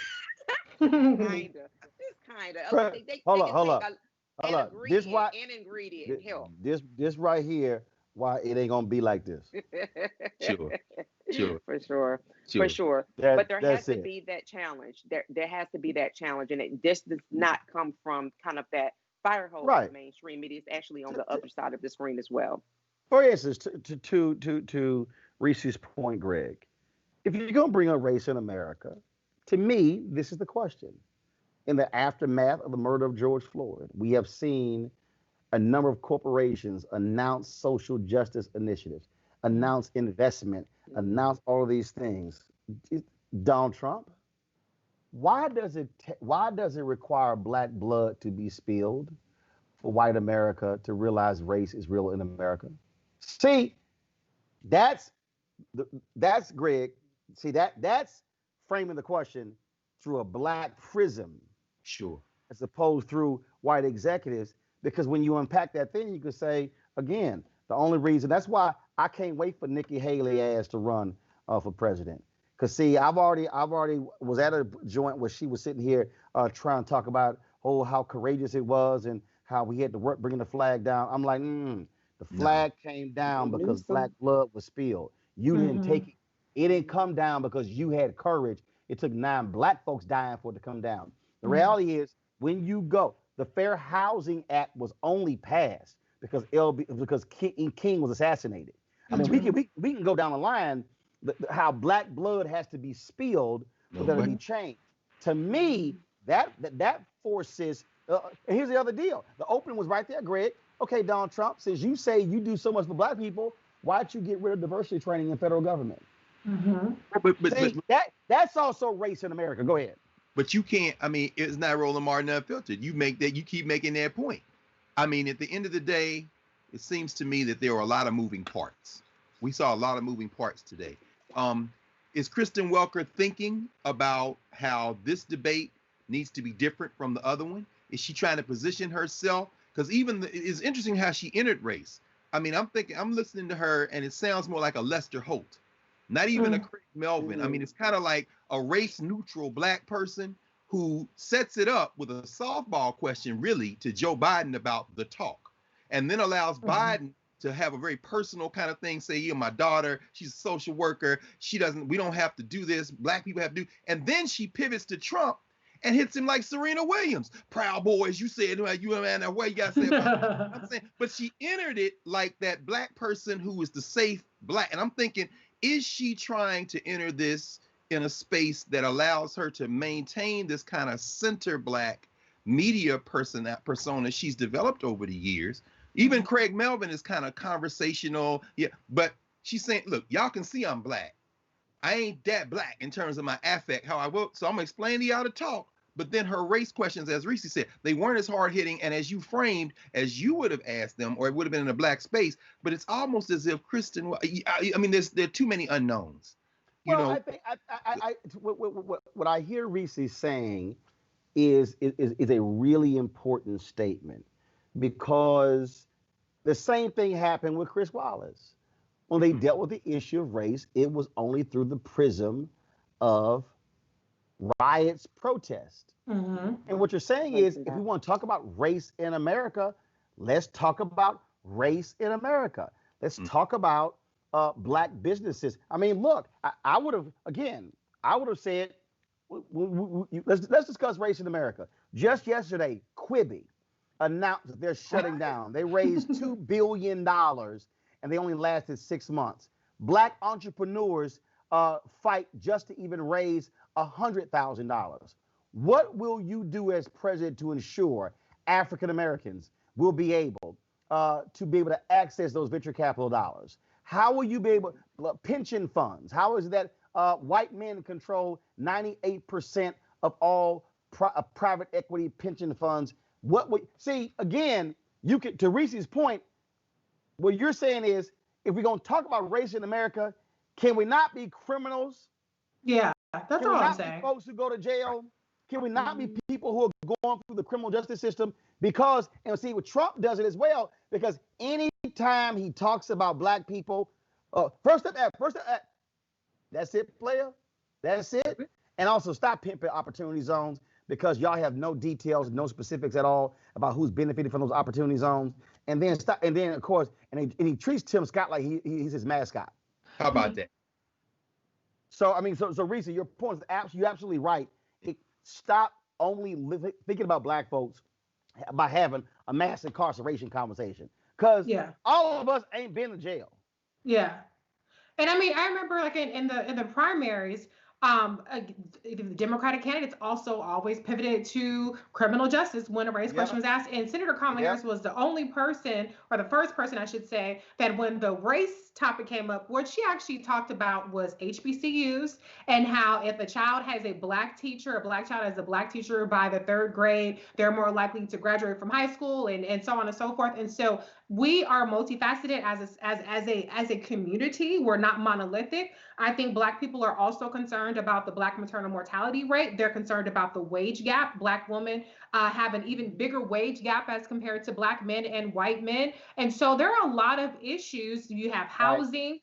F: Kinda.
G: Hold up. This right here, why it ain't gonna be like this.
I: Sure.
F: For sure. But there has to be that challenge. There has to be that challenge, and this does not come from kind of that fire hose
G: Right.
F: of mainstream media. It's actually on the other side of the screen as well.
G: For instance, to Reese's point, Greg, if you're going to bring up race in America, to me, this is the question. In the aftermath of the murder of George Floyd, we have seen a number of corporations announce social justice initiatives, announce investment, announce all of these things. Donald Trump, why does it require black blood to be spilled for white America to realize race is real in America? See, that's Greg. See, that's framing the question through a black prism.
I: Sure.
G: As opposed through white executives, because when you unpack that thing, you could say again, the only reason that's why I can't wait for Nikki Haley ass to run for president. Because see, I've already was at a joint where she was sitting here trying to talk about how courageous it was and how we had to work bringing the flag down. I'm like, the flag came down because black blood was spilled. You didn't take it. It didn't come down because you had courage. It took 9 black folks dying for it to come down. The reality is, when you go, the Fair Housing Act was only passed because King was assassinated. I mean, we can go down the line how black blood has to be spilled for there to be change. To me, that forces. And here's the other deal: the opening was right there, Greg. Okay, Donald Trump, since you say you do so much for black people, why don't you get rid of diversity training in federal government? But that's also race in America. Go ahead.
I: But you can't. I mean, it's not Roland Martin Unfiltered. You keep making that point. I mean, at the end of the day, it seems to me that there are a lot of moving parts. We saw a lot of moving parts today. Is Kristen Welker thinking about how this debate needs to be different from the other one? Is she trying to position herself? Because it's interesting how she entered race. I mean, I'm listening to her, and it sounds more like a Lester Holt, not even a Craig Melvin. I mean, it's kind of like a race-neutral black person who sets it up with a softball question, really, to Joe Biden about the talk, and then allows Biden to have a very personal kind of thing, say, my daughter, she's a social worker, we don't have to do this, black people have to do, and then she pivots to Trump and hits him like Serena Williams. Proud Boys, you said, you man, that way you got to say about I'm saying, but she entered it like that black person who is the safe black, and I'm thinking, is she trying to enter this in a space that allows her to maintain this kind of center black media persona she's developed over the years? Even Craig Melvin is kind of conversational. Yeah, but she's saying, look, y'all can see I'm black. I ain't that black in terms of my affect, how I will. So I'm explaining to y'all to talk. But then her race questions, as Reese said, they weren't as hard hitting and as you framed as you would have asked them, or it would have been in a black space. But it's almost as if Kristen, I mean, there are too many unknowns.
G: I think what I hear Reese saying is a really important statement, because the same thing happened with Chris Wallace. When they dealt with the issue of race, it was only through the prism of riots, protest. And what you're saying is, if we want to talk about race in America, let's talk about race in America. Let's talk about black businesses. I mean, look, I would have said, let's discuss race in America. Just yesterday, Quibi announced that they're shutting down. They raised $2 billion and they only lasted 6 months. Black entrepreneurs fight just to even raise $100,000. What will you do as president to ensure African Americans will be able to access those venture capital dollars? How will you be able pension funds? How is that white men control 98% of all private equity pension funds? Again, you can, to Reese's point, what you're saying is, if we're going to talk about race in America, can we not be criminals?
H: Yeah, that's all I'm saying.
G: Folks who go to jail? Can we not be people who are going through the criminal justice system? Because, and see, what Trump does it as well, because anytime he talks about black people, first step, that's it, player. That's it. And also stop pimping opportunity zones, because y'all have no details, no specifics at all about who's benefiting from those opportunity zones. And then of course, and he treats Tim Scott like he's his mascot.
I: How about that?
G: So I mean, so Reese, your point is you're absolutely right. Stop only thinking about black folks by having a mass incarceration conversation, because
H: Yeah.
G: all of us ain't been to jail.
H: Yeah. And I mean, I remember like in the primaries, the Democratic candidates also always pivoted to criminal justice when a race question
G: Yep.
H: was asked. And Senator Kamala
G: Yep.
H: Harris was the only person, or the first person, I should say, that when the race topic came up, what she actually talked about was HBCUs and how if a child has a black teacher, a black child has a black teacher by the third grade, they're more likely to graduate from high school and so on and so forth. And so we are multifaceted as a community. We're not monolithic. I think Black people are also concerned about the Black maternal mortality rate. They're concerned about the wage gap. Black women have an even bigger wage gap as compared to Black men and white men. And so there are a lot of issues. You have
G: Right.
H: housing.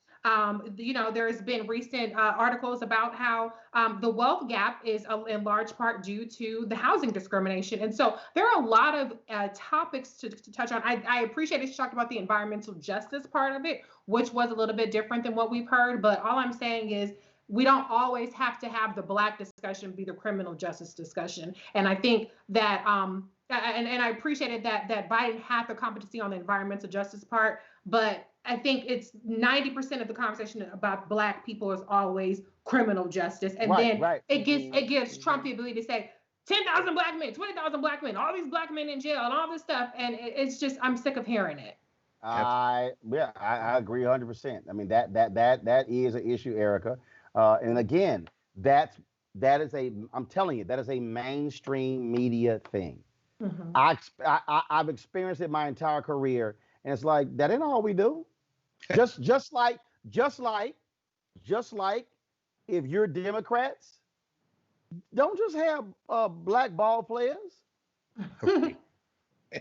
H: There's been recent articles about how the wealth gap is in large part due to the housing discrimination. And so there are a lot of topics to touch on. I appreciate that you talked about the environmental justice part of it, which was a little bit different than what we've heard. But all I'm saying is we don't always have to have the Black discussion be the criminal justice discussion. And I think that and I appreciated that Biden had the competency on the environmental justice part, but I think it's 90% of the conversation about Black people is always criminal justice, and
G: Right.
H: then
G: Right.
H: it gives Trump the ability to say 10,000 Black men, 20,000 Black men, all these Black men in jail, and all this stuff, and it's just I'm sick of hearing it.
G: I agree 100%. I mean that is an issue, Erica. And again, that is a I'm telling you, that is a mainstream media thing.
H: Mhm.
G: I've experienced it my entire career, and it's like that ain't all we do. Just like just like just like if you're Democrats, don't just have black ball players.
B: Right.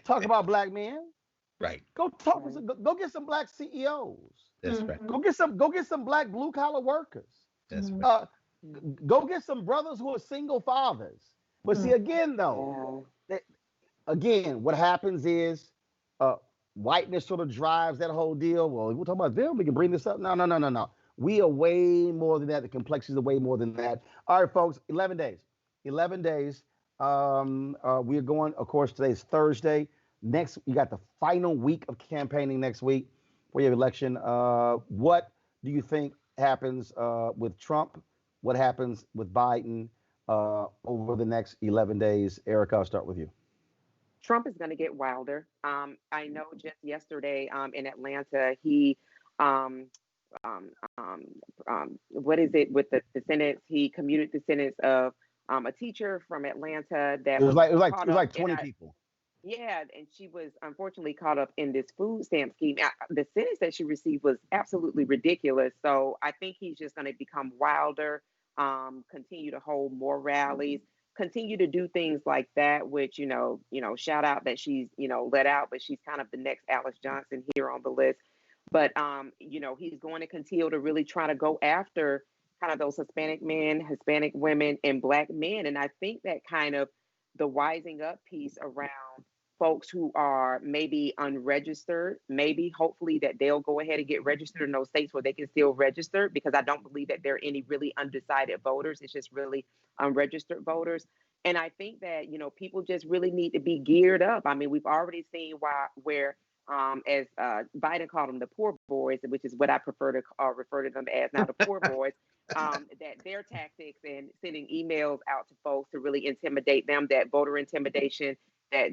G: Talk about black men.
B: Right.
G: Go talk with go get some black CEOs.
B: That's right.
G: Go get some black blue collar workers.
B: That's right.
G: Go get some brothers who are single fathers. But see again though, again, what happens is whiteness sort of drives that whole deal. Well, we're talking about them. We can bring this up. No. We are way more than that. The complexities are way more than that. All right, folks. 11 days. 11 days. We are going. Of course, today's Thursday. Next, you got the final week of campaigning next week for your election. What do you think happens with Trump? What happens with Biden over the next 11 days? Erica, I'll start with you.
F: Trump is going to get wilder. I know just yesterday in Atlanta, he, what is it with the sentence? He commuted the sentence of a teacher from Atlanta that
G: It was
F: caught up
G: like
F: in
G: 20 people.
F: Yeah, and she was unfortunately caught up in this food stamp scheme. The sentence that she received was absolutely ridiculous. So I think he's just going to become wilder, continue to hold more rallies, continue to do things like that. Which shout out that she's let out, but she's kind of the next Alice Johnson here on the list. But he's going to continue to really try to go after kind of those Hispanic men, Hispanic women, and Black men. And I think that kind of the wising up piece around folks who are maybe unregistered, maybe hopefully that they'll go ahead and get registered in those states where they can still register, because I don't believe that there are any really undecided voters. It's just really unregistered voters. And I think that, people just really need to be geared up. I mean, we've already seen where as Biden called them the poor boys, which is what I prefer to refer to them as now, the poor boys, that their tactics and sending emails out to folks to really intimidate them, that voter intimidation, that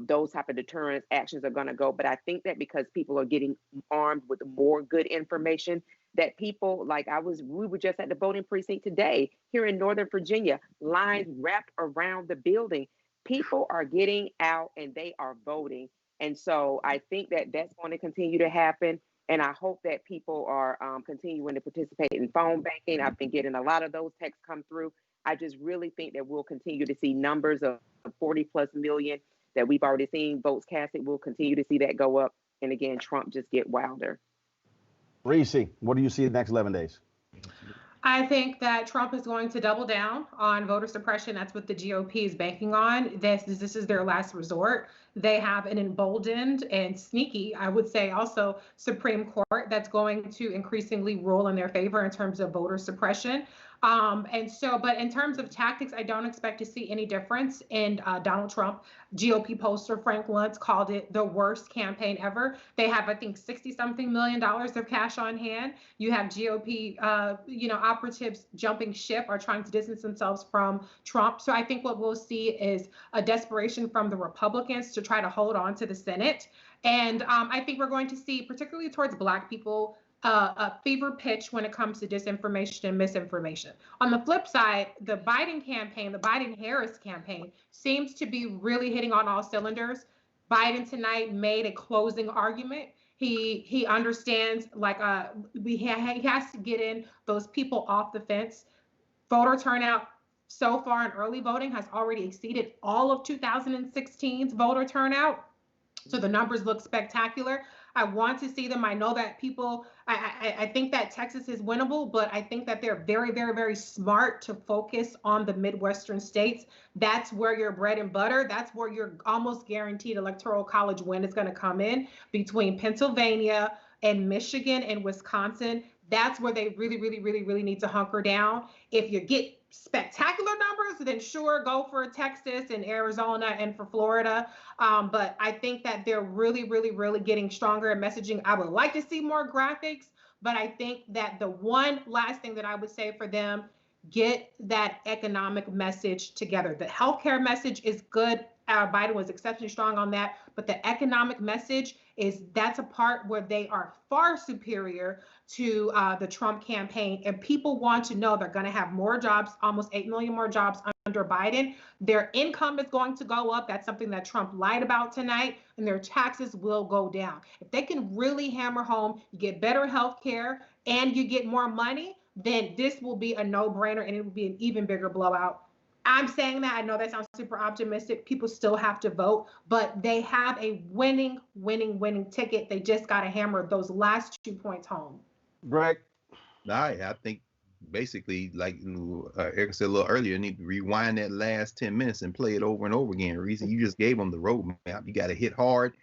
F: those type of deterrence actions are going to go. But I think that because people are getting armed with more good information, that people we were just at the voting precinct today here in Northern Virginia, lines wrapped around the building. People are getting out and they are voting. And so I think that that's going to continue to happen. And I hope that people are continuing to participate in phone banking. I've been getting a lot of those texts come through. I just really think that we'll continue to see numbers of 40 plus million that we've already seen votes casted. We'll continue to see that go up. And again, Trump just get wilder.
G: Reese, what do you see in the next 11 days?
H: I think that Trump is going to double down on voter suppression. That's what the GOP is banking on. This is their last resort. They have an emboldened and sneaky, I would say also, Supreme Court that's going to increasingly rule in their favor in terms of voter suppression. But in terms of tactics, I don't expect to see any difference in Donald Trump. GOP pollster Frank Luntz called it the worst campaign ever. They have, I think, $60-something million of cash on hand. You have GOP, operatives jumping ship or trying to distance themselves from Trump. So I think what we'll see is a desperation from the Republicans to try to hold on to the Senate. And I think we're going to see, particularly towards Black people, a fever pitch when it comes to disinformation and misinformation. On the flip side, the Biden campaign, the Biden-Harris campaign, seems to be really hitting on all cylinders. Biden tonight made a closing argument. He understands, like, he has to get in those people off the fence. Voter turnout so far in early voting has already exceeded all of 2016's voter turnout. So the numbers look spectacular. I want to see them. I know that I think that Texas is winnable, but I think that they're very, very, very smart to focus on the Midwestern states. That's where your bread and butter, that's where your almost guaranteed electoral college win is going to come in, between Pennsylvania and Michigan and Wisconsin. That's where they really, really, really, really need to hunker down. If you get spectacular numbers, then sure, go for Texas and Arizona and for Florida. But I think that they're really, really, really getting stronger at messaging. I would like to see more graphics, but I think that the one last thing that I would say for them, get that economic message together. The healthcare message is good. Biden was exceptionally strong on that, but the economic message that's a part where they are far superior to the Trump campaign. And people want to know they're going to have more jobs, almost 8 million more jobs under Biden. Their income is going to go up. That's something that Trump lied about tonight. And their taxes will go down. If they can really hammer home, you get better health care and you get more money, then this will be a no-brainer and it will be an even bigger blowout. I'm saying that. I know that sounds super optimistic. People still have to vote, but they have a winning ticket. They just got to hammer those last 2 points home.
G: Greg?
I: I think basically, like Erica said a little earlier, you need to rewind that last 10 minutes and play it over and over again. Reason you just gave them the roadmap. You got to hit hard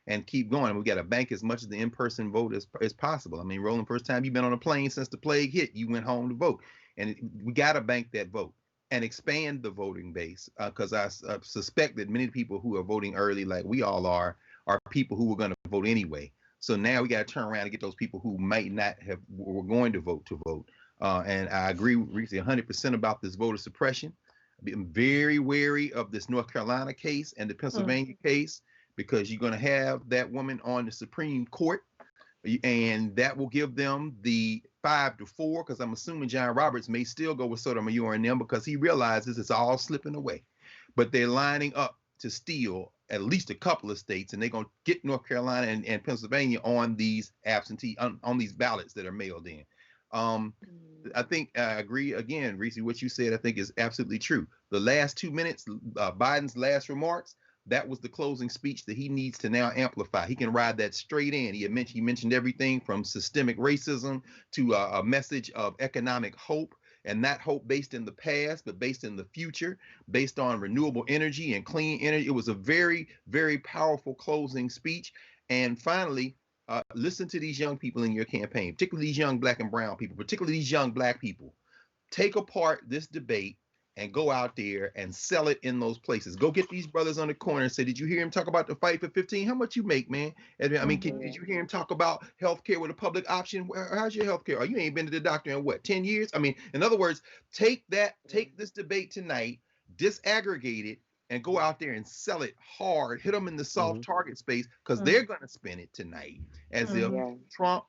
I: and keep going. We got to bank as much of the in-person vote as possible. I mean, Roland, first time you've been on a plane since the plague hit, you went home to vote. And we got to bank that vote and expand the voting base, because I suspect that many people who are voting early, like we all are people who were going to vote anyway. So now we got to turn around and get those people who might not have were going to vote. And I agree with Reese 100% about this voter suppression. I'm very wary of this North Carolina case and the Pennsylvania case, because you're going to have that woman on the Supreme Court, and that will give them the 5-4, because I'm assuming John Roberts may still go with Sotomayor and them, because he realizes it's all slipping away. But they're lining up to steal at least a couple of states, and they're going to get North Carolina and Pennsylvania on these absentee, on these ballots that are mailed in. I think I agree again, Reese, what you said I think is absolutely true. The last 2 minutes, Biden's last remarks, that was the closing speech that he needs to now amplify. He can ride that straight in. He mentioned everything from systemic racism to a message of economic hope, and not hope based in the past, but based in the future, based on renewable energy and clean energy. It was a very, very powerful closing speech. And finally, listen to these young people in your campaign, particularly these young Black and brown people, particularly these young Black people. Take apart this debate and go out there and sell it in those places. Go get these brothers on the corner and say, did you hear him talk about the fight for 15? How much you make, man? I mean, did you hear him talk about healthcare with a public option? How's your healthcare? Oh, you ain't been to the doctor in what, 10 years? I mean, in other words, take this debate tonight, disaggregate it, and go out there and sell it hard. Hit them in the soft target space, because they're going to spin it tonight as if Trump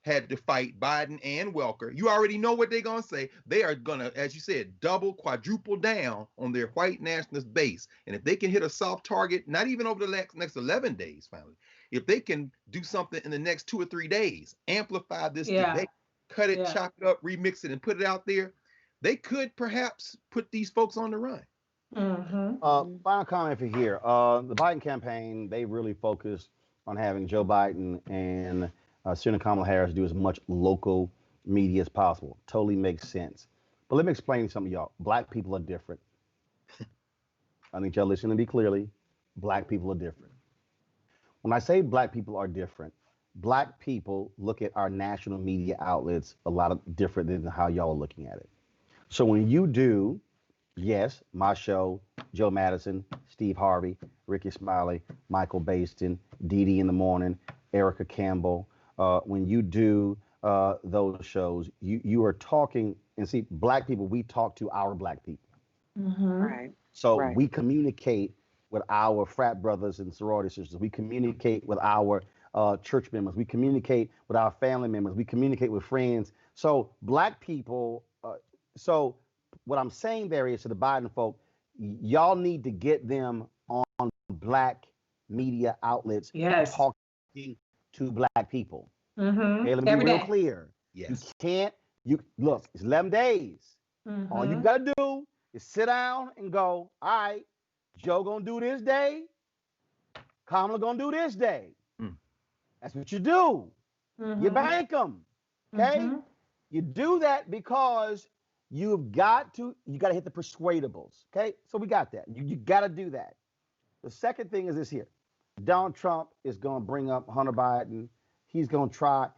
I: had to fight Biden and Welker. You already know what they're going to say. They are going to, as you said, double, quadruple down on their white nationalist base. And if they can hit a soft target, not even over the next 11 days, finally, if they can do something in the next 2 or 3 days, amplify this debate, cut it, chop it up, remix it, and put it out there, they could perhaps put these folks on the run.
G: Final comment for here. The Biden campaign, they really focused on having Joe Biden and Senator Kamala Harris do as much local media as possible. Totally makes sense. But let me explain something to y'all. Black people are different. I need y'all listen to me clearly. Black people are different. When I say Black people are different, Black people look at our national media outlets a lot different than how y'all are looking at it. So when you do, yes, my show, Joe Madison, Steve Harvey, Ricky Smiley, Michael Baston, Dee Dee in the Morning, Erica Campbell, when you do those shows, you are talking, and see, black people, we talk to our black people.
F: Right.
G: So
F: Right.
G: we communicate with our frat brothers and sorority sisters. We communicate with our church members. We communicate with our family members. We communicate with friends. So black people. So what I'm saying there is to the Biden folk, y'all need to get them on black media outlets
H: Yes.
G: talking to black people. Okay, let me
H: Every
G: be real
H: day.
G: clear.
I: Yes.
G: You can't. You look. It's 11 days. All you gotta do is sit down and go, all right, Joe gonna do this day, Kamala gonna do this day.
I: Mm.
G: That's what you do. You bank them. Okay? You do that because you got to hit the persuadables. Okay? So we got that. You got to do that. The second thing is this here. Donald Trump is going to bring up Hunter Biden. He's going to try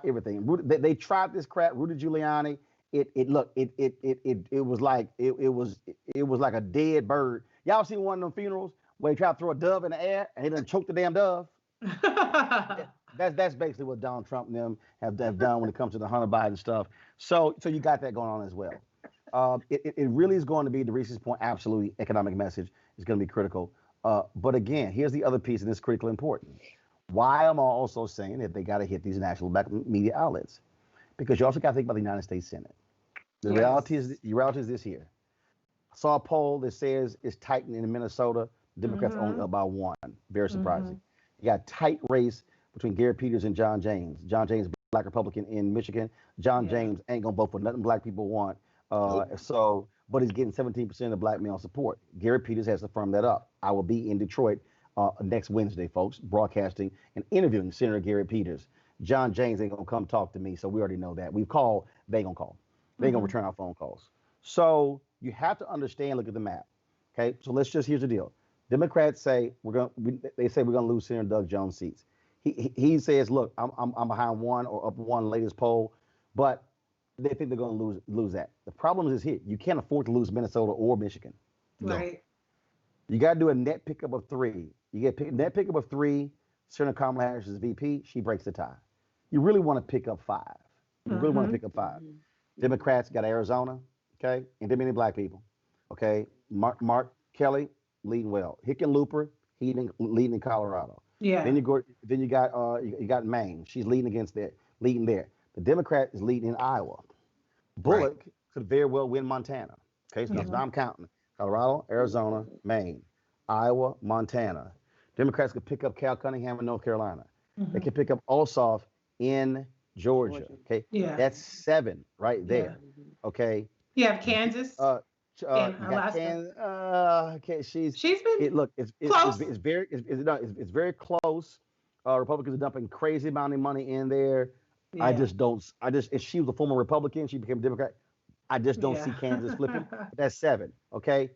G: everything. They tried this crap. Rudy Giuliani. It was like a dead bird. Y'all seen one of them funerals where they try to throw a dove in the air and they done choke the damn dove? That's basically what Donald Trump and them have done when it comes to the Hunter Biden stuff. So you got that going on as well. It really is going to be, to Reese's point, absolutely economic message is going to be critical. But again, here's the other piece, and it's critically important. Why am I also saying that they got to hit these national media outlets? Because you also got to think about the United States Senate. The reality is this here. I saw a poll that says it's tight in Minnesota. Democrats only up by one. Very surprising. You got a tight race between Gary Peters and John James. John James, black Republican in Michigan. John James ain't gonna vote for nothing black people want. But he's getting 17% of black male support. Gary Peters has to firm that up. I will be in Detroit next Wednesday, folks, broadcasting and interviewing Senator Gary Peters. John James ain't gonna come talk to me, so we already know that. We've called, they ain't gonna call. They ain't gonna return our phone calls. So you have to understand, look at the map. Okay, so here's the deal. Democrats say we're gonna lose Senator Doug Jones seats. He says, look, I'm behind one or up one latest poll, but they think they're gonna lose that. The problem is here. You can't afford to lose Minnesota or Michigan.
H: Right.
G: You got to do a net pickup of 3. You get net pickup of 3. Senator Kamala Harris is VP. She breaks the tie. You really want to pick up 5. You really want to pick up 5. Democrats got Arizona, okay, and then many black people, okay. Mark Kelly leading well. Hickenlooper leading in Colorado.
H: Yeah.
G: Then you got Maine. She's leading there. The Democrat is leading in Iowa. Bullock could very well win Montana. Okay, so now I'm counting: Colorado, Arizona, Maine, Iowa, Montana. Democrats could pick up Cal Cunningham in North Carolina. They could pick up Ossoff in Georgia. Okay, that's 7 right there. Okay.
H: You have Kansas.
G: And
H: Alaska.
G: Okay, she's
H: been
G: close. It's very close. Republicans are dumping crazy amount of money in there.
H: Yeah.
G: If she was a former Republican, she became a Democrat. I just don't see Kansas flipping. That's 7. Okay.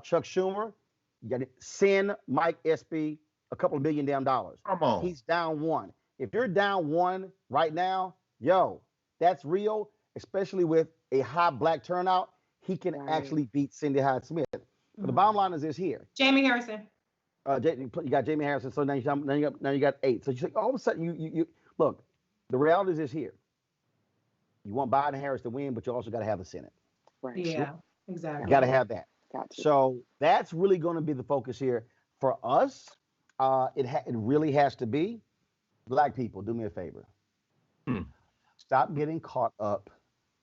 G: Chuck Schumer, you got to send Mike Espy a couple of $1 million damn dollars.
I: Come on.
G: He's down 1. If you're down 1 right now, that's real, especially with a high black turnout. He can actually beat Cindy Hyde-Smith. But the bottom line is this here.
H: Jamie Harrison.
G: You got Jamie Harrison. So now you got 8. So you all of a sudden you look. The reality is this here. You want Biden and Harris to win, but you also got to have the Senate.
F: Right.
H: Yeah, exactly.
G: You got to have that.
F: Got to.
G: So that's really going to be the focus here for us. It really has to be black people. Do me a favor. Stop getting caught up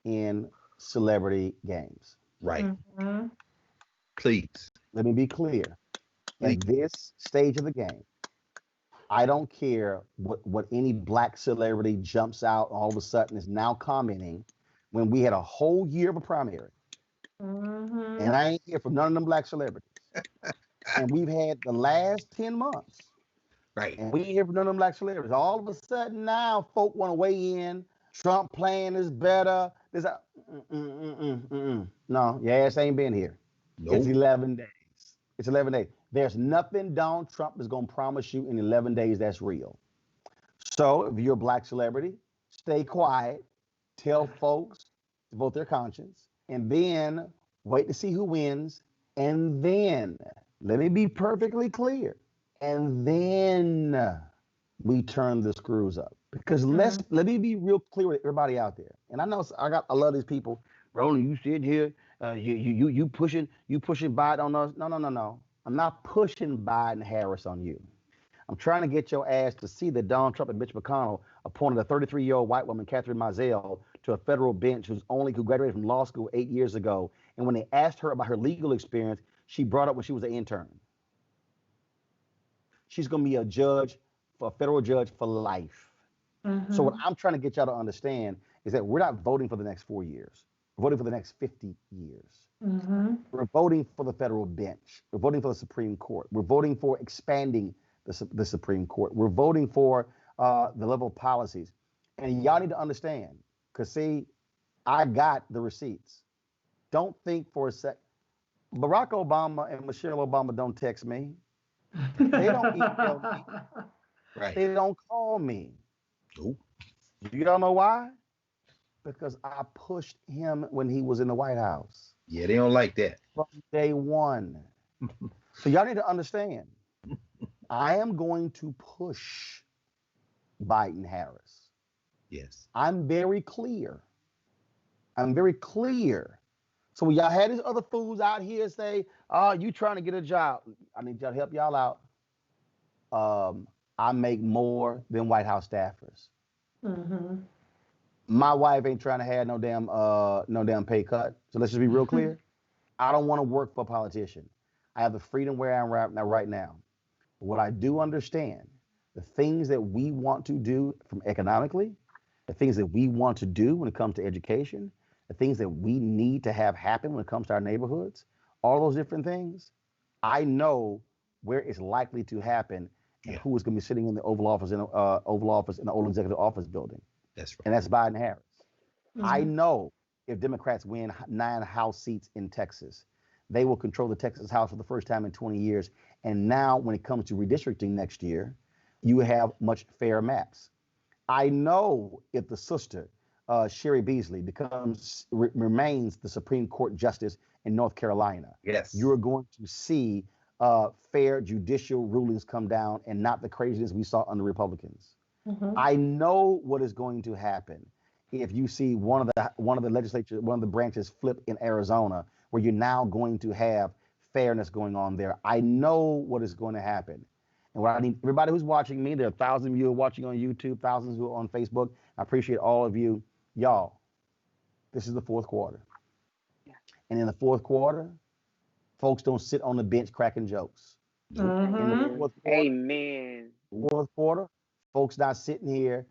G: in celebrity games.
I: Right. Please.
G: Let me be clear. At this stage of the game, I don't care what any black celebrity jumps out all of a sudden is now commenting when we had a whole year of a primary. And I ain't hear from none of them black celebrities. And we've had the last 10 months.
I: Right.
G: And we ain't hear from none of them black celebrities. All of a sudden now folk want to weigh in. Trump plan is better. No, your ass ain't been here. Nope. It's 11 days. It's 11 days. There's nothing Donald Trump is going to promise you in 11 days that's real. So if you're a black celebrity, stay quiet. Tell folks to vote their conscience and then wait to see who wins, and then let me be perfectly clear, and then we turn the screws up. Because let me be real clear with everybody out there. And I know I love these people. Roland, you sitting here, you pushing Biden on us. No. I'm not pushing Biden Harris on you. I'm trying to get your ass to see that Donald Trump and Mitch McConnell appointed a 33-year-old white woman, Catherine Mizell, to a federal bench who graduated from law school 8 years ago. And when they asked her about her legal experience, she brought up when she was an intern. She's going to be a federal judge for life. So what I'm trying to get y'all to understand is that we're not voting for the next 4 years. We're voting for the next 50 years. We're voting for the federal bench. We're voting for the Supreme Court. We're voting for expanding the Supreme Court. We're voting for the level of policies. And y'all need to understand, because see, I got the receipts. Don't think for a sec. Barack Obama and Michelle Obama don't text me. They don't email me.
I: Right.
G: They don't call me.
I: Nope.
G: You don't know why? Because I pushed him when he was in the White House.
I: Yeah, they don't like that.
G: From day one. So y'all need to understand, I am going to push Biden Harris.
I: Yes.
G: I'm very clear. So when y'all had these other fools out here say, oh, you trying to get a job. I need y'all to help y'all out. I make more than White House staffers. My wife ain't trying to have no damn pay cut. So let's just be real clear. I don't want to work for a politician. I have the freedom where I am right now. What I do understand, the things that we want to do from economically, the things that we want to do when it comes to education, the things that we need to have happen when it comes to our neighborhoods, all those different things, I know where it's likely to happen and who is going to be sitting in the Oval Office in the Old Executive Office building.
I: That's right.
G: And that's Biden Harris. I know if Democrats win 9 House seats in Texas, they will control the Texas House for the first time in 20 years. And now when it comes to redistricting next year, you have much fairer maps. I know if the sister, Sherry Beasley, remains the Supreme Court Justice in North Carolina,
I: yes,
G: you're going to see fair judicial rulings come down and not the craziness we saw under Republicans. I know what is going to happen if you see one of the branches flip in Arizona, where you're now going to have fairness going on there. I know what is going to happen. And what I need, everybody who's watching me, there are thousands of you who are watching on YouTube, thousands who are on Facebook. I appreciate all of you. Y'all, this is the fourth quarter.
F: Yeah.
G: And in the fourth quarter, folks don't sit on the bench cracking jokes. In the fourth quarter, folks not sitting here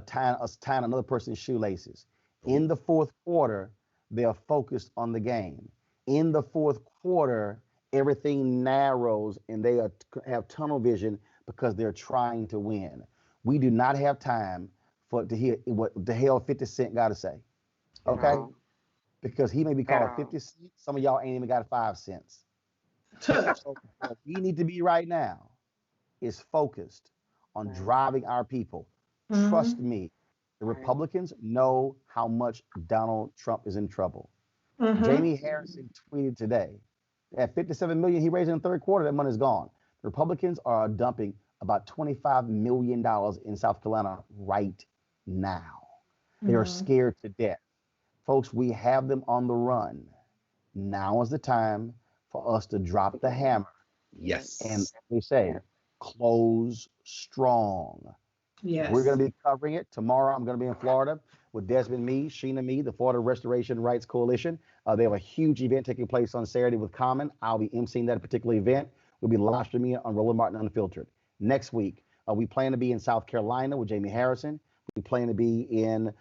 G: tying another person's shoelaces. In the fourth quarter, they are focused on the game. In the fourth quarter, everything narrows and they have tunnel vision because they're trying to win. We do not have time to hear what the hell 50 Cent got to say. Okay? Because he may be called 50 cents. Some of y'all ain't even got 5 cents. So what we need to be right now is focused on driving our people. Trust me, the Republicans know how much Donald Trump is in trouble. Jamie Harrison tweeted today, at 57 million he raised in the third quarter, that money is gone. The Republicans are dumping about $25 million in South Carolina right now. They are scared to death. Folks, we have them on the run. Now is the time for us to drop the hammer.
I: Yes.
G: And we say, close strong.
H: Yes.
G: We're going to be covering it. Tomorrow, I'm going to be in Florida with Desmond Mee, Sheena Mee, the Florida Restoration Rights Coalition. They have a huge event taking place on Saturday with Common. I'll be emceeing that particular event. We'll be live streaming it on Roland Martin Unfiltered. Next week, we plan to be in South Carolina with Jamie Harrison. We plan to be in,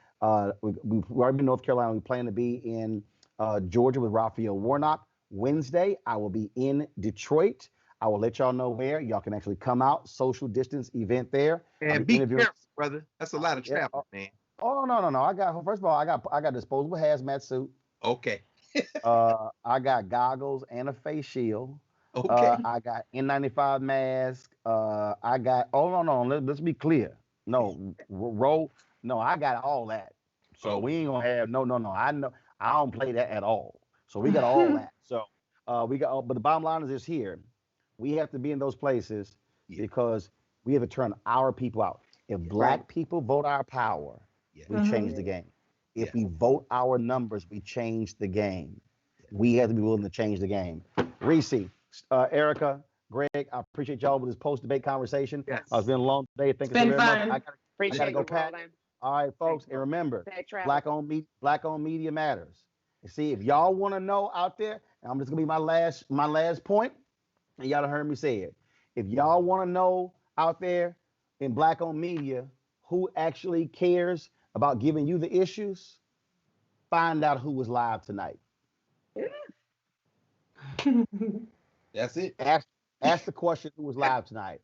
G: we've already been in North Carolina. We plan to be in Georgia with Raphael Warnock. Wednesday, I will be in Detroit. I will let y'all know where. Y'all can actually come out, social distance event there.
I: And be careful, brother. That's a lot of travel, man.
G: Oh, no. First of all, I got disposable hazmat suit.
I: Okay.
G: I got goggles and a face shield.
I: Okay.
G: I got N95 mask. I got, let's be clear. No, I got all that. So we ain't gonna have, no. I don't play that at all. So we got all that. So but the bottom line is this here. We have to be in those places because we have to turn our people out. If black people vote our power, we change the game. If we vote our numbers, we change the game. We have to be willing to change the game. Reese, Erica, Greg, I appreciate y'all with this post-debate conversation.
F: Yes.
G: It's been a long day. Thank you so
H: been
G: very much.
H: fun.
G: I gotta go, Pat. All right, folks, and remember, black-owned media matters. And see, if y'all want to know out there, and I'm just gonna be my last point, and y'all heard me say it. If y'all want to know out there in black-owned media who actually cares about giving you the issues, find out who was live tonight.
I: That's it.
G: Ask the question who was live tonight.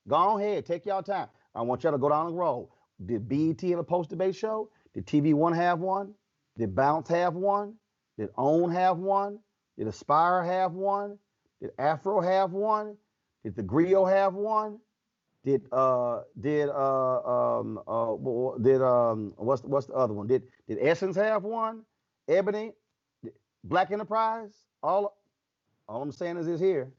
G: Go ahead, take y'all time. I want y'all to go down the road. Did BET have a post-debate show? Did TV One have one? Did Bounce have one? Did OWN have one? Did Aspire have one? Did Afro have one? Did the Griot have one? Did what's the other one? Did Essence have one? Ebony, Black Enterprise? All I'm saying is this here.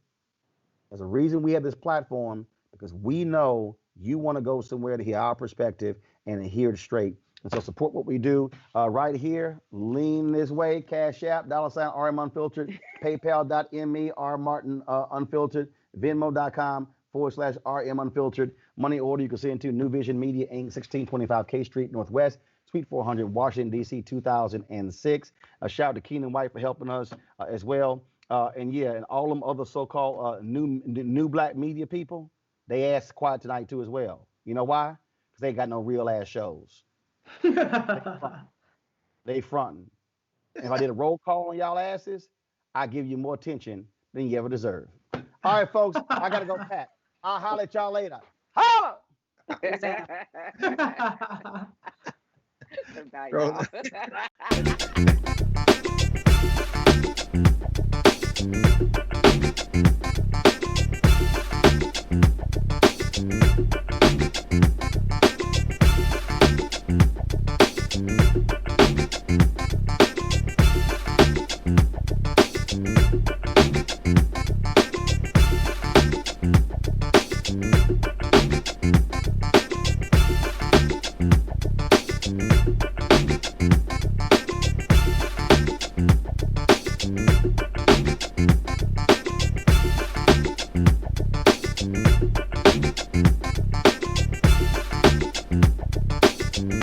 G: There's a reason we have this platform because we know you want to go somewhere to hear our perspective and to hear it straight. And so support what we do right here. Lean this way. Cash App, $RM Unfiltered, PayPal.me, R Martin Unfiltered, Venmo.com/RM Unfiltered. Money order you can send to New Vision Media Inc., 1625 K Street Northwest, Suite 400, Washington, D.C., 2006. A shout out to Keenan White for helping us as well. And all them other so-called new black media people, they asked quiet tonight too as well. You know why? Because they got no real ass shows. They fronting. If I did a roll call on y'all asses, I give you more attention than you ever deserve. All right, folks, I gotta go, Pat. I'll holler at y'all later. Holla!
F: Bye, y'all.